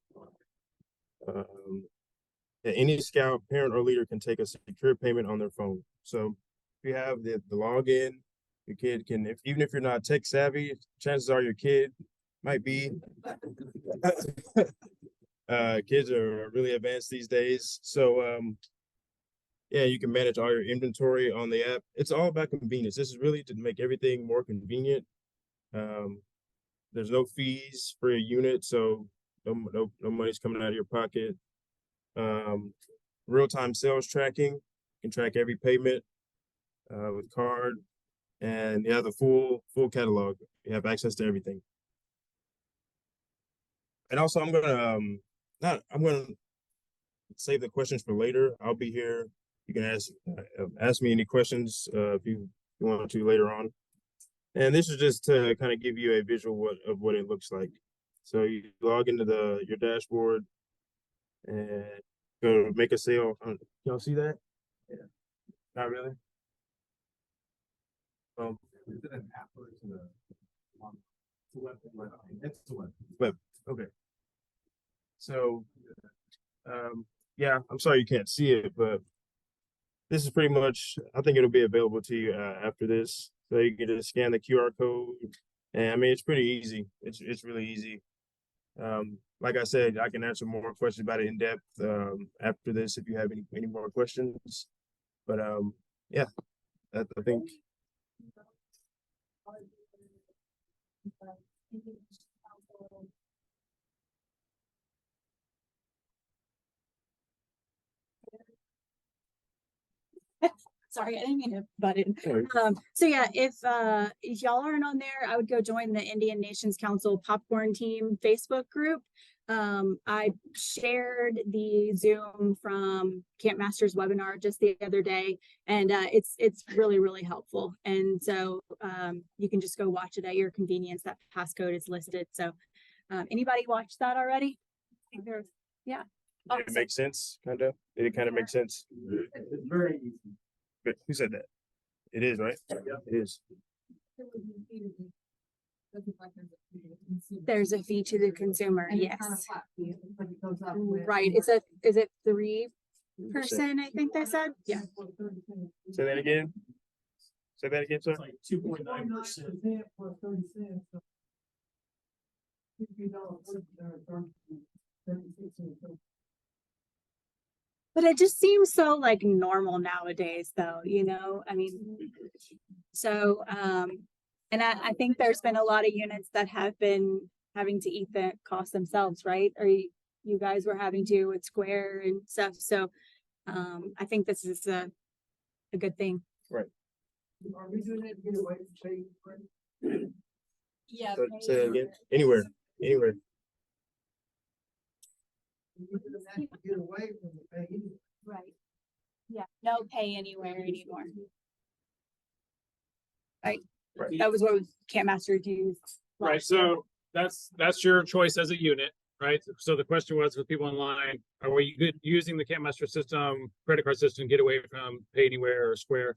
Any scout, parent, or leader can take a secure payment on their phone. So if you have the login, your kid can, even if you're not tech savvy, chances are your kid might be. Kids are really advanced these days. So yeah, you can manage all your inventory on the app. It's all about convenience. This is really to make everything more convenient. There's no fees for a unit, so no money's coming out of your pocket. Real-time sales tracking. You can track every payment with card, and you have the full catalog. You have access to everything. And also, I'm gonna save the questions for later. I'll be here. You can ask me any questions if you want to later on. And this is just to kind of give you a visual of what it looks like. So you log into your dashboard and go to make a sale. Y'all see that? Yeah. Not really. Is it an app or is it a web? It's a web. Web. Okay. So, yeah, I'm sorry you can't see it, but this is pretty much, I think it'll be available to you after this. So you can just scan the QR code. And I mean, it's pretty easy. It's really easy. Like I said, I can answer more questions about it in depth after this if you have any more questions. But yeah, I think. Sorry, I didn't mean to butt in. So yeah, if y'all aren't on there, I would go join the Indian Nations Council Popcorn Team Facebook group. I shared the Zoom from Camp Master's webinar just the other day, and it's really helpful. And so you can just go watch it at your convenience. That passcode is listed. So anybody watch that already? I think there's, yeah. Did it make sense? Kind of. Did it kind of make sense? It's very easy. But who said that? It is, right? Yeah, it is. There's a fee to the consumer, yes. Right, is it 3%, I think they said? Yeah. Say that again. Say that again, sir. It's like 2.9%. But it just seems so like normal nowadays though, you know, I mean, so, and I think there's been a lot of units that have been having to eat the cost themselves, right? Or you guys were having to with Square and stuff. So I think this is a good thing. Are we doing it to get away from paying? Yeah. Say that again. Anywhere. Get away from the pay. Right. Yeah, no pay anywhere anymore. Right. Right. That was what Camp Master used. Right, last year. so that's your choice as a unit, right? So the question was with people online, are we good using the Camp Master system, credit card system, get away from Pay Anywhere or Square?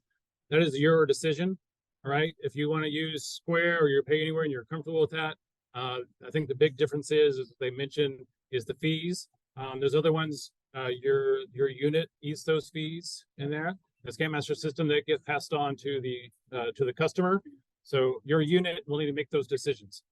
That is your decision, all right? If you want to use Square or your Pay Anywhere and you're comfortable with that, I think the big difference is they mentioned is the fees. There's other ones, your unit eats those fees in there. That's Camp Master system that gets passed on to the customer. So your unit will need to make those decisions.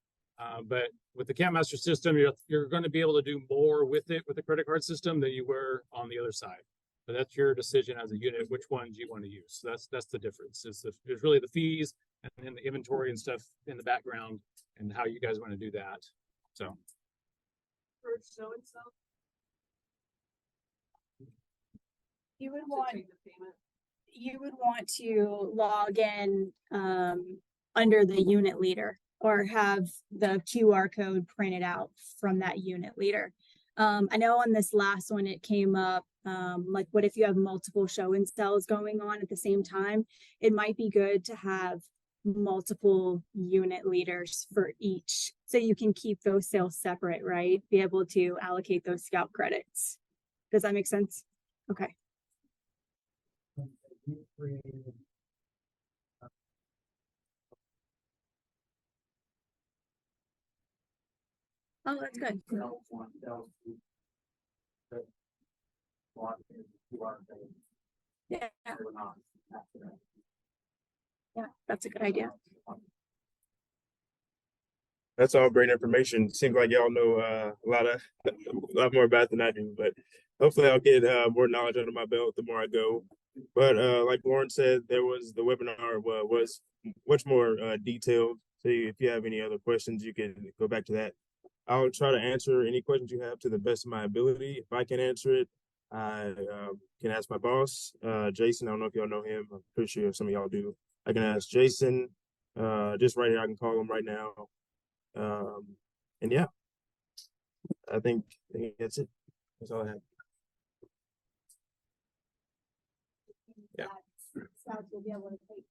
But with the Camp Master system, you're going to be able to do more with it with the credit card system than you were on the other side. But that's your decision as a unit, which ones you want to use. So that's the difference. There's really the fees and then the inventory and stuff in the background and how you guys want to do that. So. You would want to log in under the unit leader or have the QR code printed out from that unit leader. I know on this last one, it came up, like what if you have multiple show and sells going on at the same time? It might be good to have multiple unit leaders for each, so you can keep those sales separate, right? Be able to allocate those scout credits. Does that make sense? Okay. Oh, that's good. Yeah. Yeah, that's a good idea. That's all great information. Seems like y'all know a lot more about than I do, but hopefully I'll get more knowledge under my belt the more I go. But like Lauren said, the webinar was much more detailed. So if you have any other questions, you can go back to that. I'll try to answer any questions you have to the best of my ability. If I can answer it, I can ask my boss, Jason. I don't know if y'all know him. I'm pretty sure some of y'all do. I can ask Jason, just right here. I can call him right now. And yeah, I think that's it. That's all I have. Yeah. Scouts will be able to take.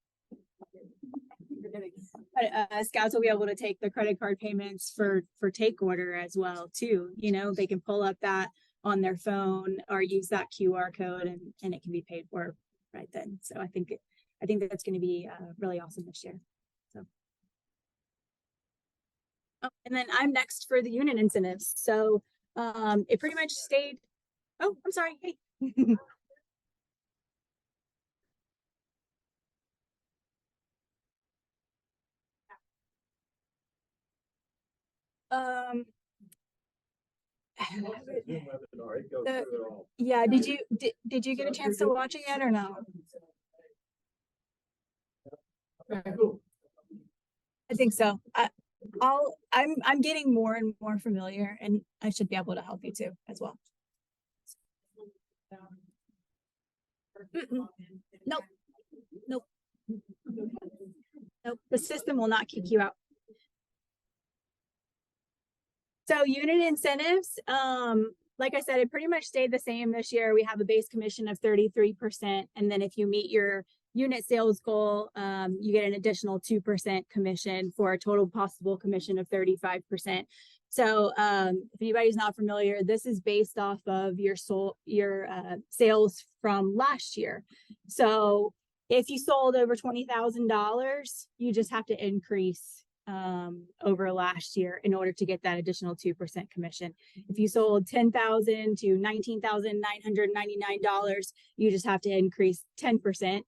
Scouts will be able to take the credit card payments for take order as well too. You know, they can pull up that on their phone or use that QR code and it can be paid for right then. So I think that's going to be really awesome this year. So. Oh, and then I'm next for the unit incentives. So it pretty much stayed. Oh, I'm sorry. Hey. Yeah, did you get a chance to watch it yet or no? I think so. I'm getting more and more familiar, and I should be able to help you too as well. Nope. Nope. Nope. The system will not kick you out. So unit incentives, like I said, it pretty much stayed the same this year. We have a base commission of 33%. And then if you meet your unit sales goal, you get an additional 2% commission for a total possible commission of 35%. So if anybody's not familiar, this is based off of your sales from last year. So if you sold over $20,000, you just have to increase over last year in order to get that additional 2% commission. If you sold $10,000 to $19,999, you just have to increase 10%.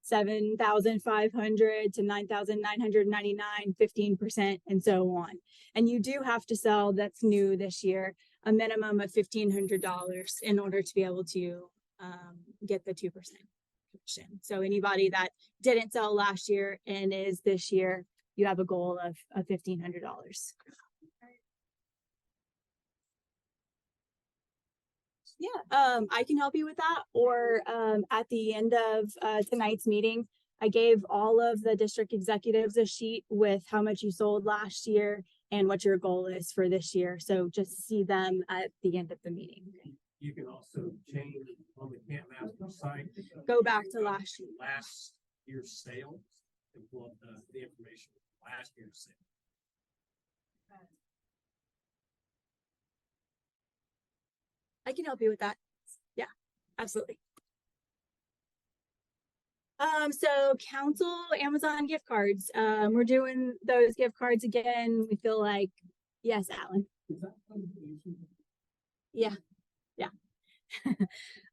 7,500 to 9,999, 15%, and so on. And you do have to sell, that's new this year, a minimum of $1,500 in order to be able to get the 2% commission. So anybody that didn't sell last year and is this year, you have a goal of $1,500. I can help you with that, or at the end of tonight's meeting, I gave all of the district executives a sheet with how much you sold last year and what your goal is for this year. So just see them at the end of the meeting. You can also change on the Camp Master site. Go back to last year. Last year's sales and pull up the information from last year's sale. I can help you with that. Yeah, absolutely. So council Amazon gift cards. We're doing those gift cards again. We feel like, yes, Alan. Yeah.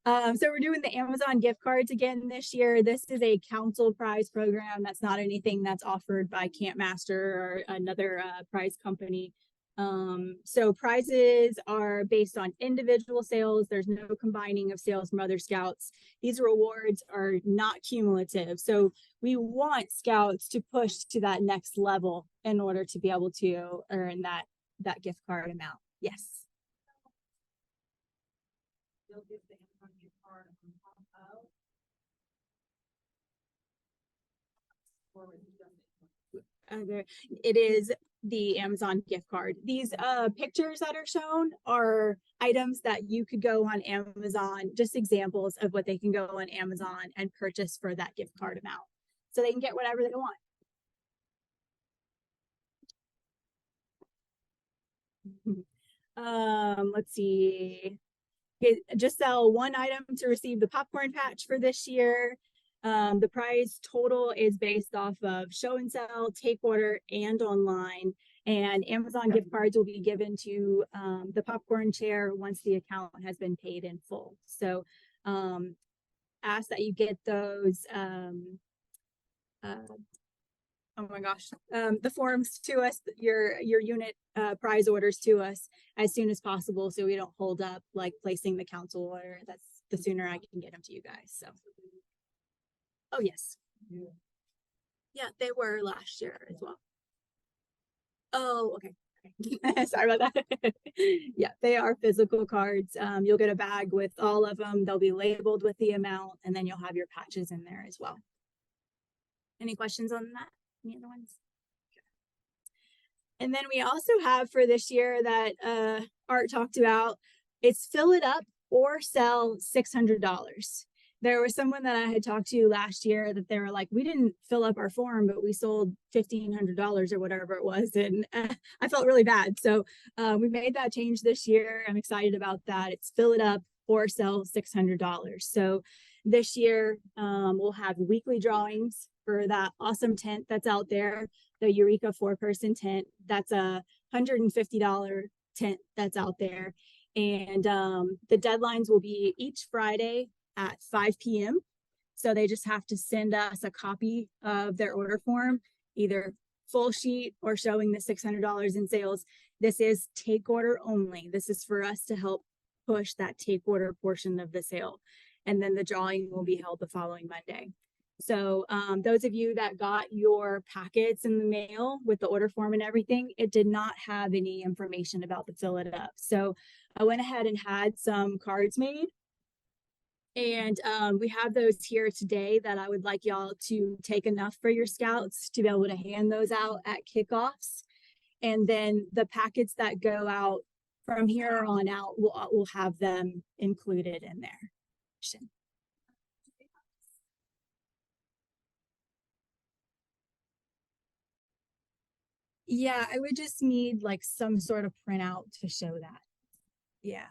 So we're doing the Amazon gift cards again this year. This is a council prize program. That's not anything that's offered by Camp Master or another prize company. So prizes are based on individual sales. There's no combining of sales from other scouts. These rewards are not cumulative. So we want scouts to push to that next level in order to be able to earn that gift card amount. Yes. It is the Amazon gift card. These pictures that are shown are items that you could go on Amazon, just examples of what they can go on Amazon and purchase for that gift card amount. So they can get whatever they want. Let's see. Just sell one item to receive the popcorn patch for this year. The prize total is based off of show and sell, take order, and online. And Amazon gift cards will be given to the popcorn chair once the account has been paid in full. So ask that you get those oh my gosh, the forms to us, your unit prize orders to us as soon as possible, so we don't hold up like placing the council order. That's the sooner I can get them to you guys. So, oh yes, yeah, they were last year as well. Oh, okay. Sorry about that. Yeah, they are physical cards. You'll get a bag with all of them. They'll be labeled with the amount, and then you'll have your patches in there as well. Any questions on that? Any other ones? And then we also have for this year that Art talked about, it's fill it up or sell $600. There was someone that I had talked to last year that they were like, we didn't fill up our form, but we sold $1,500 or whatever it was. And I felt really bad. So we made that change this year. I'm excited about that. It's fill it up or sell $600. So this year we'll have weekly drawings for that awesome tent that's out there, the Eureka 4-person tent. That's a $150 tent that's out there. And the deadlines will be each Friday at 5 p.m. So they just have to send us a copy of their order form, either full sheet or showing the $600 in sales. This is take order only. This is for us to help push that take order portion of the sale. And then the drawing will be held the following Monday. So those of you that got your packets in the mail with the order form and everything, it did not have any information about the fill it up. So I went ahead and had some cards made. And we have those here today that I would like y'all to take enough for your scouts to be able to hand those out at kickoffs. And then the packets that go out from here on out, we'll have them included in there. Yeah, I would just need like some sort of printout to show that. Yeah.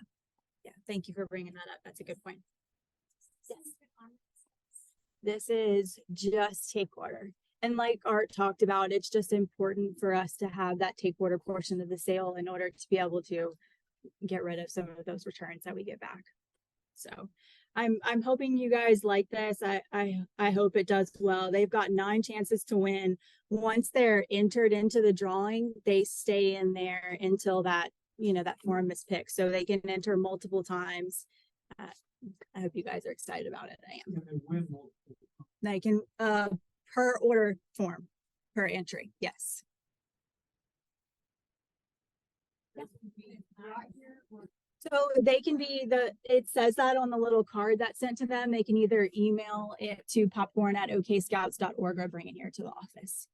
Yeah. Thank you for bringing that up. That's a good point. Yes. This is just take order. And like Art talked about, it's just important for us to have that take order portion of the sale in order to be able to get rid of some of those returns that we get back. So I'm hoping you guys like this. I hope it does well. They've got 9 chances to win. Once they're entered into the drawing, they stay in there until that, that form is picked. So they can enter multiple times. I hope you guys are excited about it. I am. They can per order form, per entry. Yes. So they can be it says that on the little card that's sent to them. They can either email it to popcorn@okscouts.org or bring it here to the office.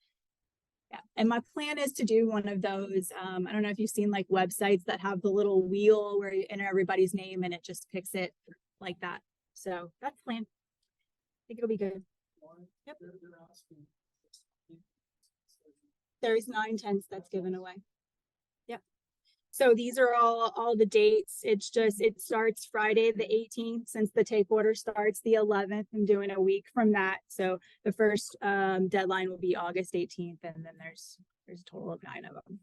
Yeah. And my plan is to do one of those. I don't know if you've seen like websites that have the little wheel where you enter everybody's name and it just picks it like that. So that's the plan. I think it'll be good. Yep. There's 9 tents that's given away. Yep. So these are all the dates. It starts Friday the 18th. Since the tape order starts the 11th, I'm doing a week from that. So the first deadline will be August 18th, and then there's a total of 9 of them.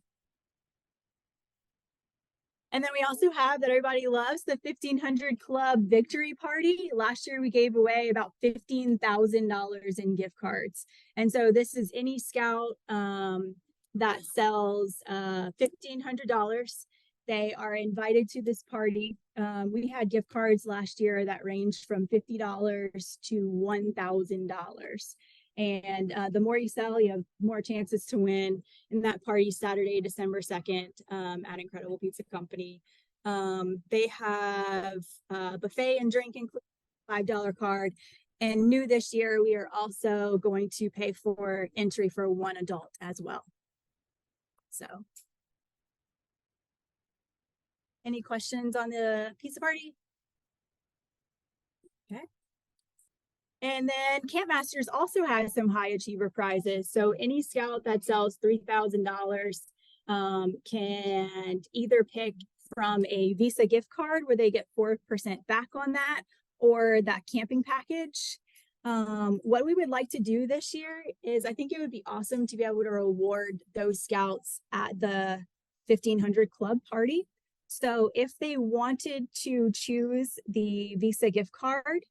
And then we also have, that everybody loves, the 1500 Club Victory Party. Last year we gave away about $15,000 in gift cards. And so this is any scout that sells $1,500. They are invited to this party. We had gift cards last year that ranged from $50 to $1,000. And the more you sell, you have more chances to win. And that party Saturday, December 2nd, at Incredible Pizza Company. They have buffet and drink included, $5 card. And new this year, we are also going to pay for entry for 1 adult as well. So, any questions on the pizza party? Okay. And then Camp Masters also has some high achiever prizes. So any scout that sells $3,000 can either pick from a Visa gift card where they get 4% back on that, or that camping package. What we would like to do this year is, I think it would be awesome to be able to reward those scouts at the 1500 Club party. So if they wanted to choose the Visa gift card,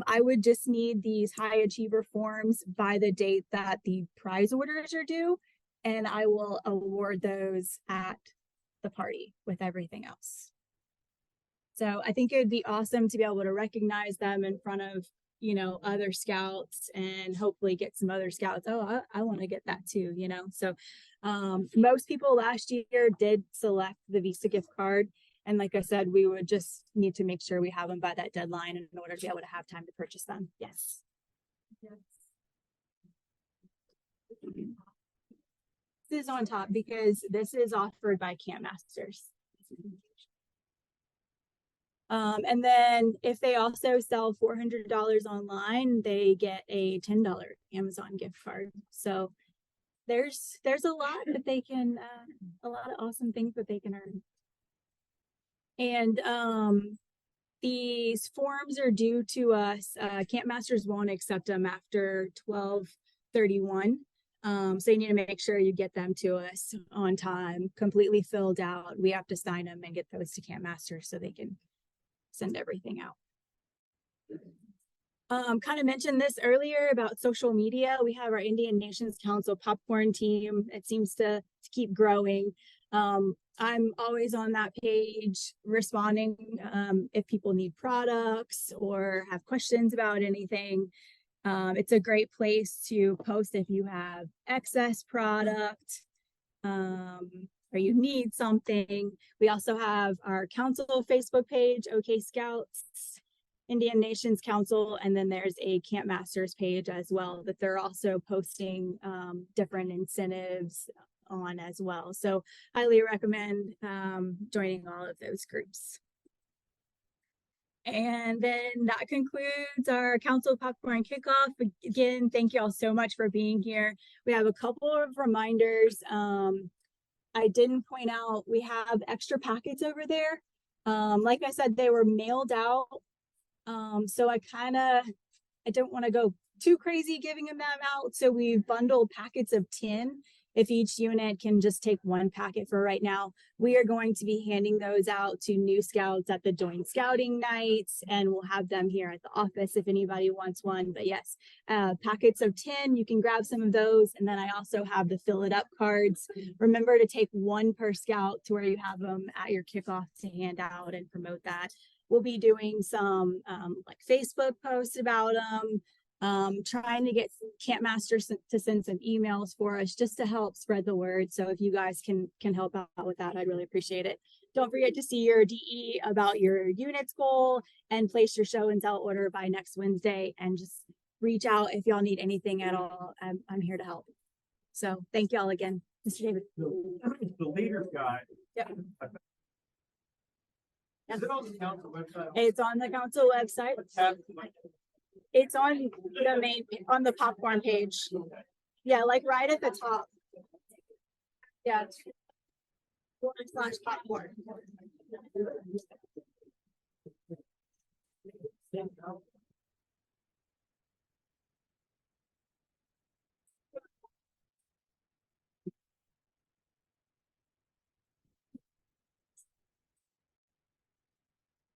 I would just need these high achiever forms by the date that the prize orders are due, and I will award those at the party with everything else. So I think it would be awesome to be able to recognize them in front of, you know, other scouts, and hopefully get some other scouts. Oh, I want to get that too, you know? So most people last year did select the Visa gift card. And like I said, we would just need to make sure we have them by that deadline in order to be able to have time to purchase them. Yes. This is on top because this is offered by Camp Masters. And then if they also sell $400 online, they get a $10 Amazon gift card. So there's a lot that they can, a lot of awesome things that they can earn. And these forms are due to us. Camp Masters won't accept them after 12/31. So you need to make sure you get them to us on time, completely filled out. We have to sign them and get those to Camp Masters so they can send everything out. Kind of mentioned this earlier about social media. We have our Indian Nations Council popcorn team. It seems to keep growing. I'm always on that page responding if people need products or have questions about anything. It's a great place to post if you have excess product or you need something. We also have our council Facebook page, OK Scouts, Indian Nations Council, and then there's a Camp Masters page as well that they're also posting different incentives on as well. So highly recommend joining all of those groups. And then that concludes our council popcorn kickoff. Again, thank you all so much for being here. We have a couple of reminders. I didn't point out, we have extra packets over there. Like I said, they were mailed out. So I don't want to go too crazy giving them out. So we bundled packets of 10. If each unit can just take 1 packet for right now, we are going to be handing those out to new scouts at the joint scouting nights, and we'll have them here at the office if anybody wants one. But yes, packets of 10, you can grab some of those. And then I also have the fill it up cards. Remember to take 1 per scout to where you have them at your kickoff to hand out and promote that. We'll be doing some like Facebook posts about them. Trying to get Camp Masters to send some emails for us just to help spread the word. So if you guys can help out with that, I'd really appreciate it. Don't forget to see your DE about your units goal and place your show and tell order by next Wednesday, and just reach out if y'all need anything at all. I'm here to help. So thank y'all again, Mr. David. The leader's guide. Yep. Is it on the council website? It's on the council website. It's on the main, on the popcorn page. Yeah, like right at the top. Yeah. /popcorn.